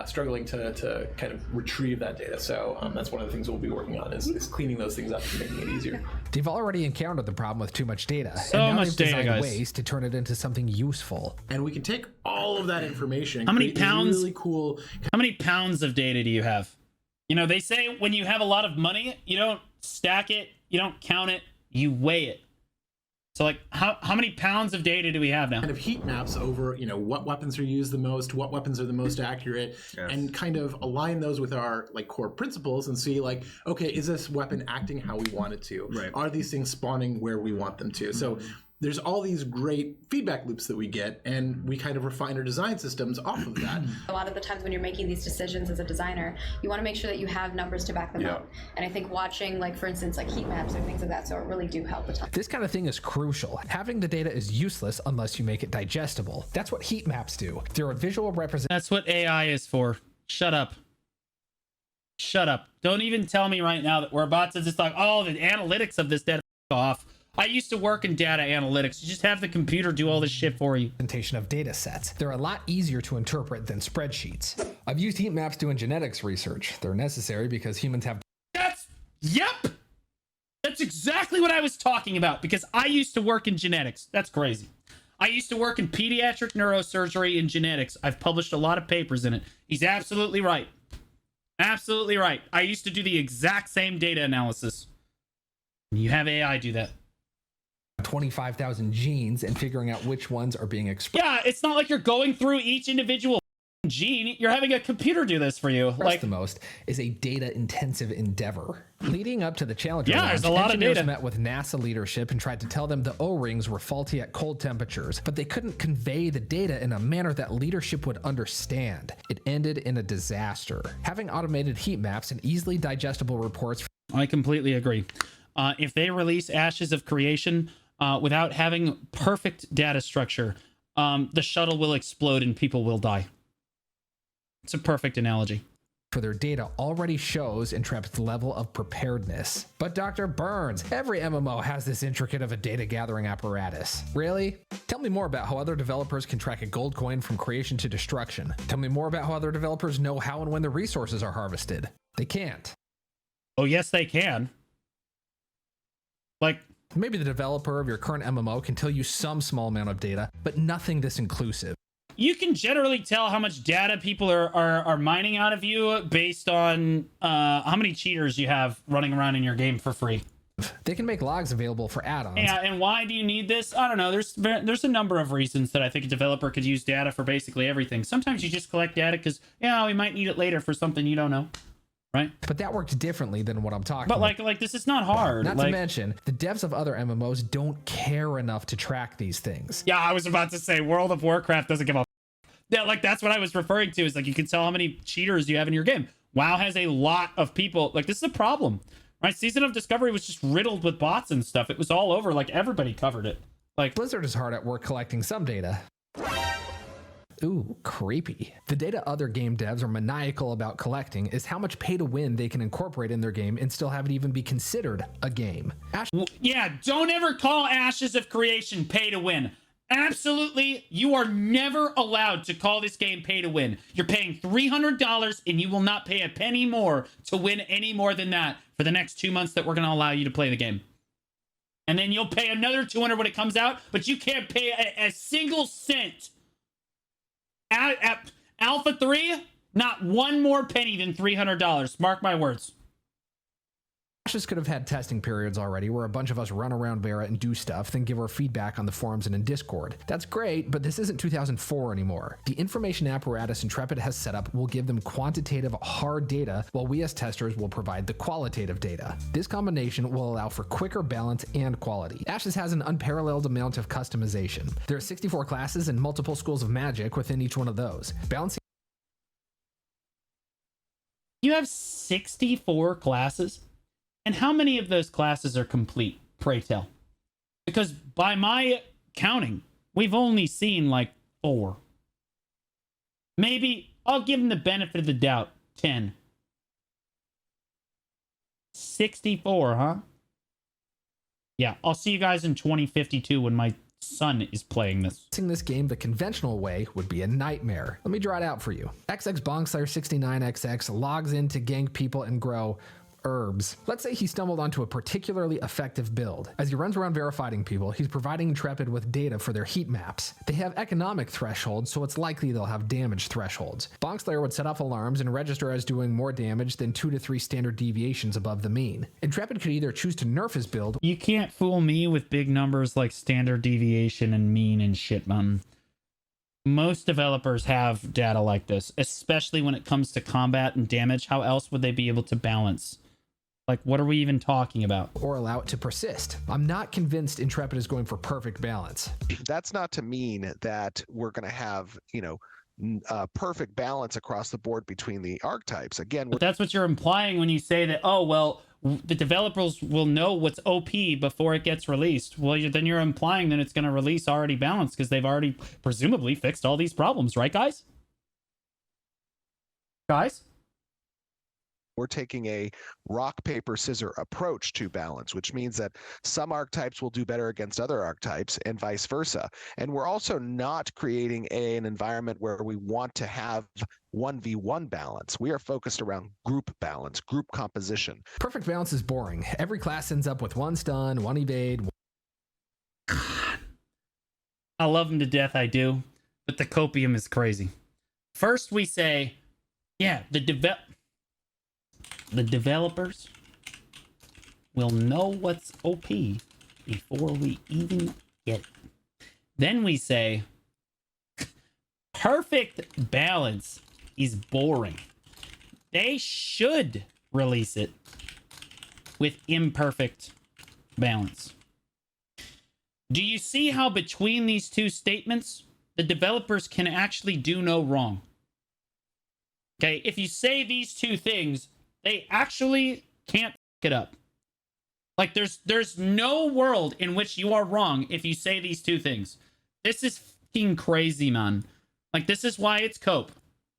L: struggling to kind of retrieve that data. So that's one of the things we'll be working on is cleaning those things up and making it easier.
A: They've already encountered the problem with too much data.
B: So
A: and now
B: much
A: they've
B: data,
A: designed
B: guys.
A: ways to turn it into something useful.
L: And we can take all of that information.
B: How many
L: create these
B: pounds?
L: Really cool.
B: How many pounds of data do you have? You know, they say when you have a lot of money, you don't stack it, you don't count it, you weigh it. So like, how many pounds of data do we have now?
L: Kind of heat maps over, what weapons are used the most, what weapons are the most accurate, and kind of align those with our like core principles and see like, okay, is this weapon acting how we want it to?
K: Right.
L: Are these things spawning where we want them to? So there's all these great feedback loops that we get, and we kind of refine our design systems off of that.
N: A lot of the times when you're making these decisions as a designer, you want to make sure that you have numbers to back them up. And I think watching, like for instance, like heat maps or things of that sort really do help a ton.
A: This kind of thing is crucial. Having the data is useless unless you make it digestible. That's what heat maps do. They're a visual representation.
B: That's what AI is for. Shut up. Shut up. Don't even tell me right now that we're about to just like, oh, the analytics of this data off. I used to work in data analytics. You just have the computer do all this shit for you.
A: Of data sets. They're a lot easier to interpret than spreadsheets. I've used heat maps doing genetics research. They're necessary because humans have...
B: Yep! That's exactly what I was talking about, because I used to work in genetics. That's crazy. I used to work in pediatric neurosurgery in genetics. I've published a lot of papers in it. He's absolutely right. Absolutely right. I used to do the exact same data analysis. You have AI do that.
A: 25,000 genes and figuring out which ones are being expressed.
B: Yeah, it's not like you're going through each individual gene. You're having a computer do this for you. Like
A: the most is a data-intensive endeavor. Leading up to the Challenger launch,
B: there's a lot of
A: engineers
B: data.
A: met with NASA leadership and tried to tell them the O-rings were faulty at cold temperatures, but they couldn't convey the data in a manner that leadership would understand. It ended in a disaster. Having automated heat maps and easily digestible reports...
B: I completely agree. If they release Ashes of Creation without having perfect data structure, the shuttle will explode and people will die. It's a perfect analogy.
A: for their data already shows Intrepid's level of preparedness. But Dr. Burns, every MMO has this intricate of a data gathering apparatus. Really? Tell me more about how other developers can track a gold coin from creation to destruction. Tell me more about how other developers know how and when the resources are harvested. They can't.
B: Oh, yes, they can. Like,
A: maybe the developer of your current MMO can tell you some small amount of data, but nothing this inclusive.
B: You can generally tell how much data people are mining out of you based on how many cheaters you have running around in your game for free.
A: They can make logs available for add-ons.
B: Yeah, and why do you need this? I don't know. There's a number of reasons that I think a developer could use data for basically everything. Sometimes you just collect data because, yeah, we might need it later for something you don't know. Right?
A: But that works differently than what I'm talking about.
B: But like this is not hard.
A: Not to mention, the devs of other MMOs don't care enough to track these things.
B: Yeah, I was about to say World of Warcraft doesn't give a yeah, like that's what I was referring to, is like you can tell how many cheaters you have in your game. WoW has a lot of people. Like, this is a problem. Right? Season of Discovery was just riddled with bots and stuff. It was all over, like everybody covered it. Like,
A: Blizzard is hard at work collecting some data. Ooh, creepy. The data other game devs are maniacal about collecting is how much pay to win they can incorporate in their game and still have it even be considered a game.
B: Yeah, don't ever call Ashes of Creation pay to win. Absolutely, you are never allowed to call this game pay to win. You're paying $300 and you will not pay a penny more to win any more than that for the next 2 months that we're going to allow you to play the game. And then you'll pay another $200 when it comes out, but you can't pay a single cent. At Alpha 3, not one more penny than $300. Mark my words.
A: Ashes could have had testing periods already where a bunch of us run around Vera and do stuff, then give our feedback on the forums and in Discord. That's great, but this isn't 2004 anymore. The information apparatus Intrepid has set up will give them quantitative, hard data, while we as testers will provide the qualitative data. This combination will allow for quicker balance and quality. Ashes has an unparalleled amount of customization. There are 64 classes and multiple schools of magic within each one of those. Balancing.
B: You have 64 classes? And how many of those classes are complete, pray tell? Because by my counting, we've only seen like 4. Maybe, I'll give them the benefit of the doubt, 10. 64, huh? Yeah, I'll see you guys in 2052 when my son is playing this.
A: This game the conventional way would be a nightmare. Let me draw it out for you. XX Bonkslayer69XX logs in to gank people and grow herbs. Let's say he stumbled onto a particularly effective build. As he runs around verifying people, he's providing Intrepid with data for their heat maps. They have economic thresholds, so it's likely they'll have damage thresholds. Bonkslayer would set off alarms and register as doing more damage than 2 to 3 standard deviations above the mean. Intrepid could either choose to nerf his build.
B: You can't fool me with big numbers like standard deviation and mean and shit, man. Most developers have data like this, especially when it comes to combat and damage. How else would they be able to balance? Like, what are we even talking about?
A: Or allow it to persist. I'm not convinced Intrepid is going for perfect balance.
I: That's not to mean that we're going to have, perfect balance across the board between the archetypes. Again,
B: but that's what you're implying when you say that, oh, well, the developers will know what's OP before it gets released. Well, then you're implying that it's going to release already balanced because they've already presumably fixed all these problems, right, guys? Guys?
I: We're taking a rock, paper, scissor approach to balance, which means that some archetypes will do better against other archetypes and vice versa. And we're also not creating an environment where we want to have 1v1 balance. We are focused around group balance, group composition.
A: Perfect balance is boring. Every class ends up with 1 stun, 1 evade.
B: I love him to death, I do. But the copium is crazy. First we say, yeah, the developers will know what's OP before we even get it. Then we say, perfect balance is boring. They should release it with imperfect balance. Do you see how between these two statements, the developers can actually do no wrong? Okay, if you say these two things, they actually can't f it up. Like, there's no world in which you are wrong if you say these two things. This is fucking crazy, man. Like, this is why it's cope.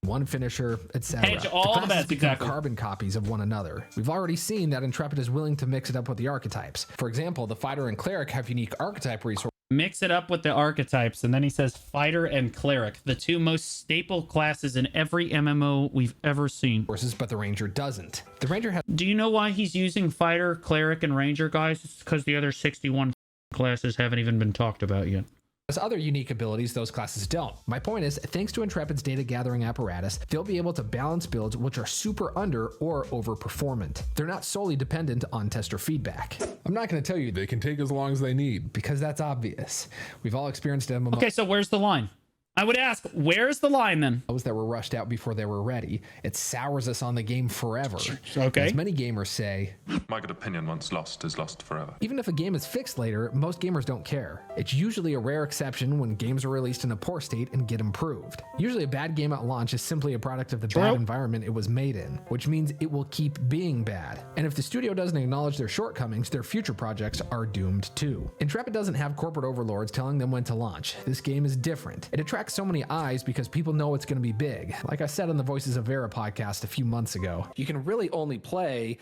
A: one finisher, etc.
B: Hedge all the bets,
A: become
B: exactly.
A: carbon copies of one another. We've already seen that Intrepid is willing to mix it up with the archetypes. For example, the fighter and cleric have unique archetype resources.
B: Mix it up with the archetypes, and then he says fighter and cleric, the two most staple classes in every MMO we've ever seen.
A: But the ranger doesn't. The ranger has.
B: Do you know why he's using fighter, cleric, and ranger, guys? It's because the other 61 classes haven't even been talked about yet.
A: There's other unique abilities those classes don't. My point is, thanks to Intrepid's data gathering apparatus, they'll be able to balance builds which are super under or over performant. They're not solely dependent on tester feedback. I'm not going to tell you they can take as long as they need, because that's obvious. We've all experienced MMOs.
B: Okay, so where's the line? I would ask, where's the line then?
A: Those that were rushed out before they were ready. It sours us on the game forever.
B: Okay.
A: As many gamers say,
Q: my good opinion, once lost, is lost forever.
A: Even if a game is fixed later, most gamers don't care. It's usually a rare exception when games are released in a poor state and get improved. Usually a bad game at launch is simply a product of the bad environment it was made in, which means it will keep being bad. And if the studio doesn't acknowledge their shortcomings, their future projects are doomed too. Intrepid doesn't have corporate overlords telling them when to launch. This game is different. It attracts so many eyes because people know it's going to be big. Like I said on the Voices of Vera podcast a few months ago, you can really only play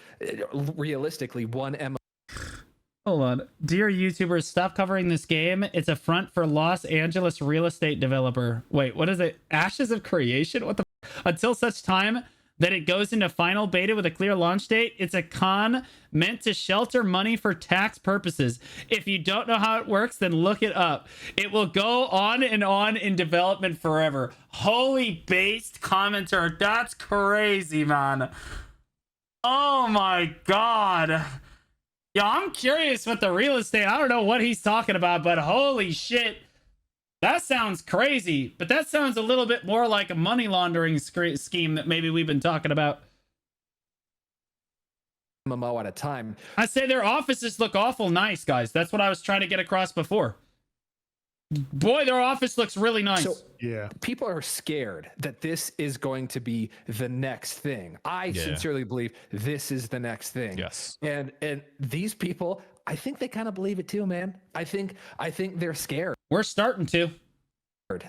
A: realistically one MMO.
B: Hold on. Dear YouTubers, stop covering this game. It's a front for Los Angeles real estate developer. Wait, what is it? Ashes of Creation? What the Until such time that it goes into final beta with a clear launch date, it's a con meant to shelter money for tax purposes. If you don't know how it works, then look it up. It will go on and on in development forever. Holy based commenter. That's crazy, man. Oh my god. Yeah, I'm curious with the real estate. I don't know what he's talking about, but holy shit. That sounds crazy, but that sounds a little bit more like a money laundering scheme that maybe we've been talking about.
A: MMO at a time.
B: I say their offices look awful nice, guys. That's what I was trying to get across before. Boy, their office looks really nice.
A: So, yeah. People are scared that this is going to be the next thing. I sincerely believe this is the next thing.
C: Yes.
A: And these people, I think they kind of believe it too, man. I think they're scared.
B: We're starting to.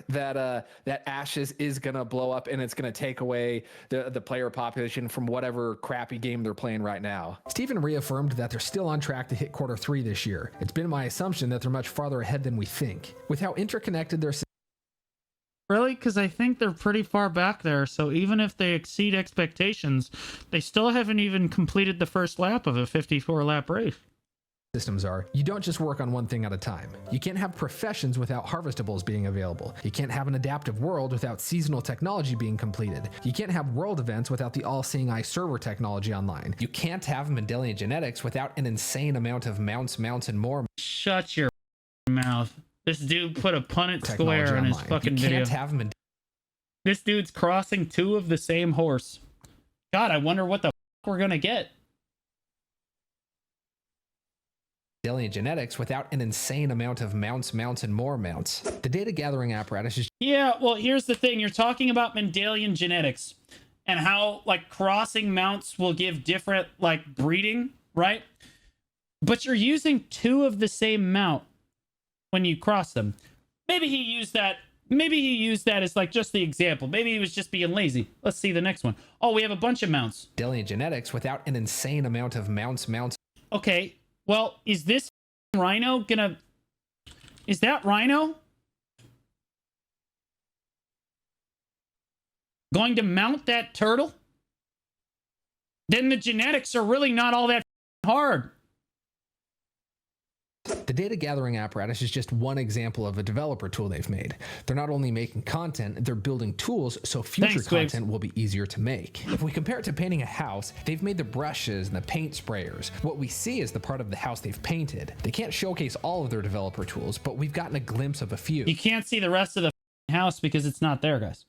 A: That Ashes is gonna blow up and it's gonna take away the player population from whatever crappy game they're playing right now. Steven reaffirmed that they're still on track to hit Q3 this year. It's been my assumption that they're much farther ahead than we think. With how interconnected their
B: Really? Because I think they're pretty far back there, so even if they exceed expectations, they still haven't even completed the first lap of a 54-lap race.
A: Systems are, you don't just work on one thing at a time. You can't have professions without harvestables being available. You can't have an adaptive world without seasonal technology being completed. You can't have world events without the all-seeing eye server technology online. You can't have Mendelian genetics without an insane amount of mounts, and more.
B: Shut your mouth. This dude put a Punnett square in his fucking video. This dude's crossing two of the same horse. God, I wonder what the fuck we're gonna get.
A: Mendelian genetics without an insane amount of mounts, and more mounts. The data gathering apparatus is...
B: Yeah, well, here's the thing. You're talking about Mendelian genetics and how, like, crossing mounts will give different, like, breeding, right? But you're using two of the same mount when you cross them. Maybe he used that as, like, just the example. Maybe he was just being lazy. Let's see the next one. Oh, we have a bunch of mounts.
A: Mendelian genetics without an insane amount of mounts.
B: Okay. Well, is this rhino gonna... Is that rhino going to mount that turtle? Then the genetics are really not all that hard.
A: The data gathering apparatus is just one example of a developer tool they've made. They're not only making content, they're building tools so future content will be easier to make. If we compare it to painting a house, they've made the brushes and the paint sprayers. What we see is the part of the house they've painted. They can't showcase all of their developer tools, but we've gotten a glimpse of a few.
B: You can't see the rest of the house because it's not there, guys.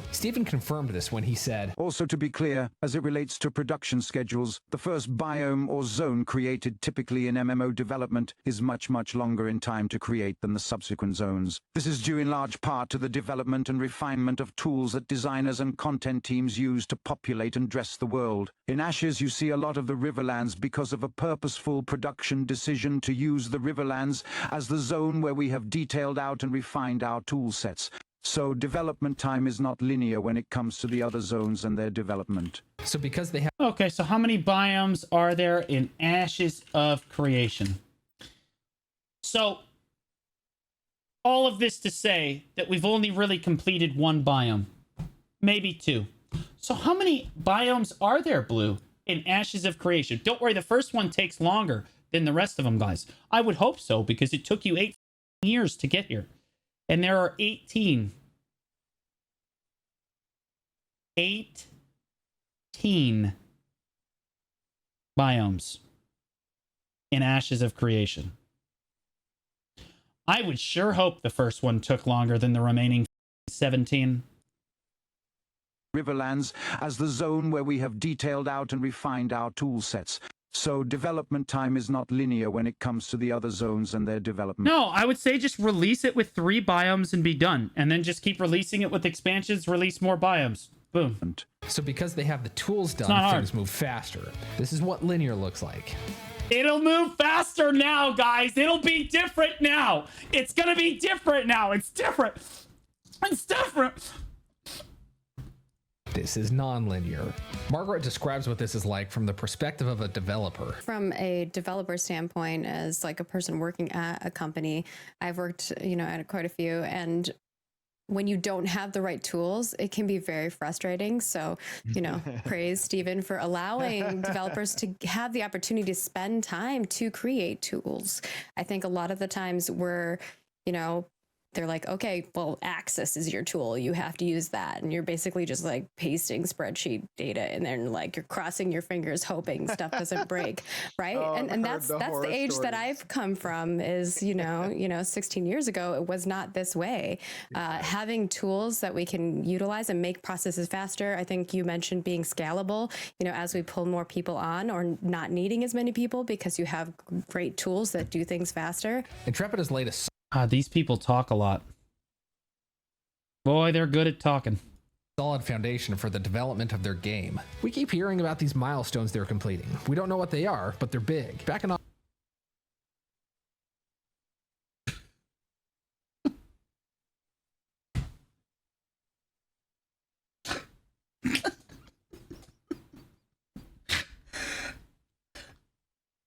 A: Stephen confirmed this when he said,
R: also to be clear, as it relates to production schedules, the first biome or zone created typically in MMO development is much longer in time to create than the subsequent zones. This is due in large part to the development and refinement of tools that designers and content teams use to populate and dress the world. In Ashes you see a lot of the Riverlands because of a purposeful production decision to use the Riverlands as the zone where we have detailed out and refined our tool sets. so development time is not linear when it comes to the other zones and their development.
A: So because they have...
B: Okay, so how many biomes are there in Ashes of Creation? So, all of this to say that we've only really completed one biome. Maybe two. So how many biomes are there, Blue, in Ashes of Creation? Don't worry, the first one takes longer than the rest of them, guys. I would hope so, because it took you 8 years to get here. And there are 18. 18 biomes in Ashes of Creation. I would sure hope the first one took longer than the remaining 17.
R: Riverlands as the zone where we have detailed out and refined our tool sets. So development time is not linear when it comes to the other zones and their development.
B: No, I would say just release it with 3 biomes and be done. And then just keep releasing it with expansions, release more biomes. Boom.
A: So because they have the tools done, things move faster. This is what linear looks like.
B: It'll move faster now, guys. It'll be different now. It's going to be different now. It's different. It's different.
A: This is non-linear. Margaret describes what this is like from the perspective of a developer.
G: From a developer standpoint, as like a person working at a company, I've worked, at quite a few, and when you don't have the right tools, it can be very frustrating. So, praise Stephen for allowing developers to have the opportunity to spend time to create tools. I think a lot of the times we're, they're like, okay, well, Access is your tool. You have to use that. And you're basically just like pasting spreadsheet data and then like you're crossing your fingers hoping stuff doesn't break. Right. And that's the age that I've come from is, 16 years ago, it was not this way. Having tools that we can utilize and make processes faster. I think you mentioned being scalable, as we pull more people on or not needing as many people because you have great tools that do things faster.
A: Intrepid has laid a
B: these people talk a lot. Boy, they're good at talking.
A: Solid foundation for the development of their game. We keep hearing about these milestones they're completing. We don't know what they are, but they're big. Back in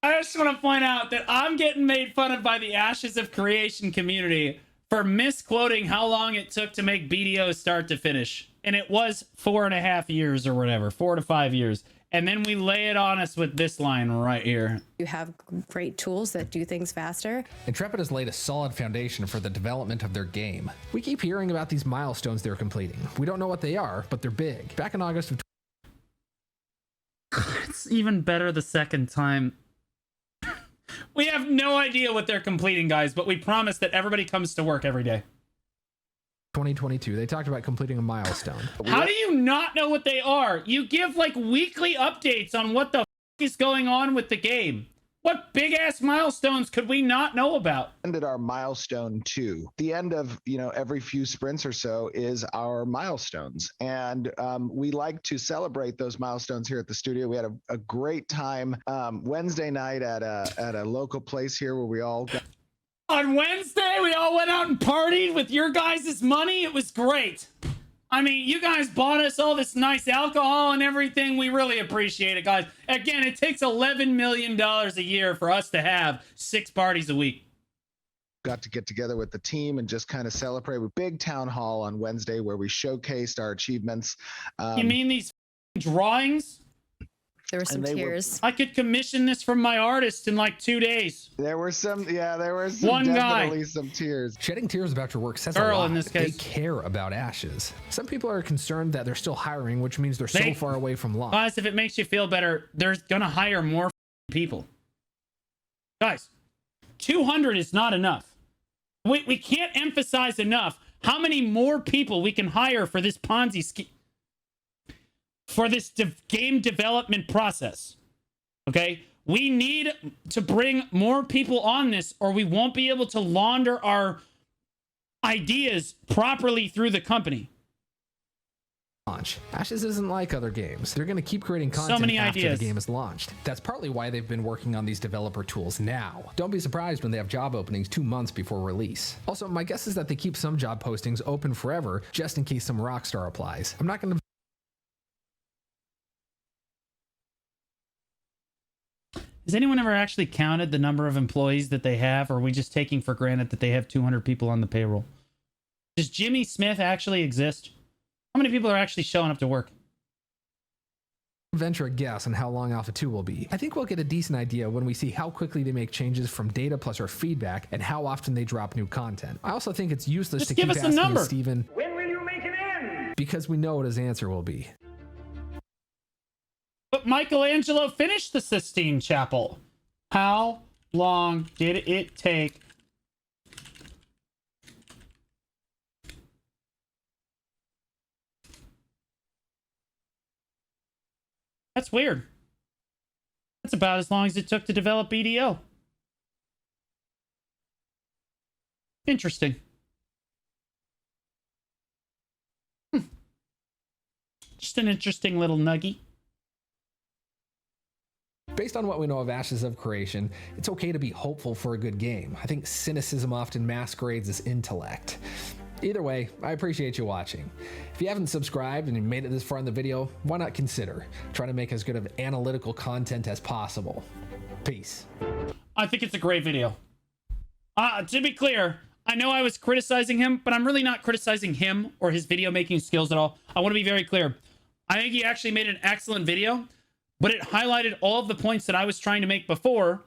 B: I just want to point out that I'm getting made fun of by the Ashes of Creation community for misquoting how long it took to make BDO start to finish. And it was 4.5 years or whatever, 4 to 5 years. And then we lay it on us with this line right here.
G: You have great tools that do things faster.
A: Intrepid has laid a solid foundation for the development of their game. We keep hearing about these milestones they're completing. We don't know what they are, but they're big. Back in August of...
B: It's even better the second time. We have no idea what they're completing, guys, but we promise that everybody comes to work every day.
A: 2022, they talked about completing a milestone.
B: How do you not know what they are? You give like weekly updates on what the is going on with the game. What big ass milestones could we not know about?
H: Ended our milestone 2. The end of every few sprints or so is our milestones, and we like to celebrate those milestones here at the studio. We had a great time Wednesday night at a local place here where we all got.
B: On Wednesday, we all went out and partied with your guys' money. It was great. I mean, you guys bought us all this nice alcohol and everything. We really appreciate it, guys. Again, it takes $11 million a year for us to have 6 parties a week.
H: Got to get together with the team and just kind of celebrate with big town hall on Wednesday where we showcased our achievements.
B: You mean these drawings?
G: There were some tears.
B: I could commission this from my artist in like 2 days.
H: There were some
B: One
H: definitely
B: guy.
H: some tears.
A: Shedding tears about your work says a
B: Earl
A: lot.
B: in this case.
A: They care about Ashes. Some people are concerned that they're still hiring, which means they're so far away from launch.
B: Guys, if it makes you feel better, they're going to hire more people. Guys, 200 is not enough. We can't emphasize enough how many more people we can hire for this Ponzi scheme. For this game development process. Okay? We need to bring more people on this or we won't be able to launder our ideas properly through the company.
A: launch. Ashes isn't like other games. They're going to keep creating content
B: many
A: after
B: ideas.
A: the game is launched. That's partly why they've been working on these developer tools now. Don't be surprised when they have job openings 2 months before release. Also, my guess is that they keep some job postings open forever just in case some rock star applies. I'm not going to...
B: Has anyone ever actually counted the number of employees that they have, or are we just taking for granted that they have 200 people on the payroll? Does Jimmy Smith actually exist? How many people are actually showing up to work?
A: venture a guess on how long Alpha 2 will be. I think we'll get a decent idea when we see how quickly they make changes from data plus our feedback and how often they drop new content. I also think it's useless
B: Just
A: to
B: give
A: keep
B: us a
A: asking
B: number.
A: Steven,
E: When will you make an end?
A: because we know what his answer will be.
B: But Michelangelo finished the Sistine Chapel. How long did it take? That's weird. That's about as long as it took to develop BDO. Interesting. Just an interesting little nugget.
A: Based on what we know of Ashes of Creation, it's okay to be hopeful for a good game. I think cynicism often masquerades as intellect. Either way, I appreciate you watching. If you haven't subscribed and you made it this far in the video, why not consider trying to make as good of analytical content as possible. Peace.
B: I think it's a great video. To be clear, I know I was criticizing him, but I'm really not criticizing him or his video making skills at all. I want to be very clear. I think he actually made an excellent video, but it highlighted all of the points that I was trying to make before.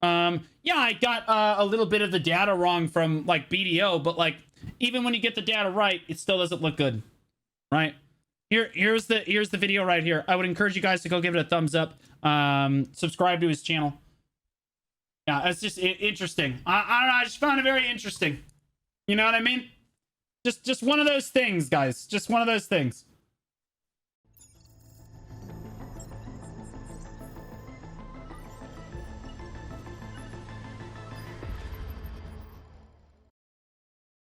B: Yeah, I got a little bit of the data wrong from like BDO, but like even when you get the data right, it still doesn't look good, right? Here's the video right here. I would encourage you guys to go give it a thumbs up. Subscribe to his channel. Yeah, it's just interesting. I don't know. I just found it very interesting. You know what I mean? Just one of those things, guys. Just one of those things.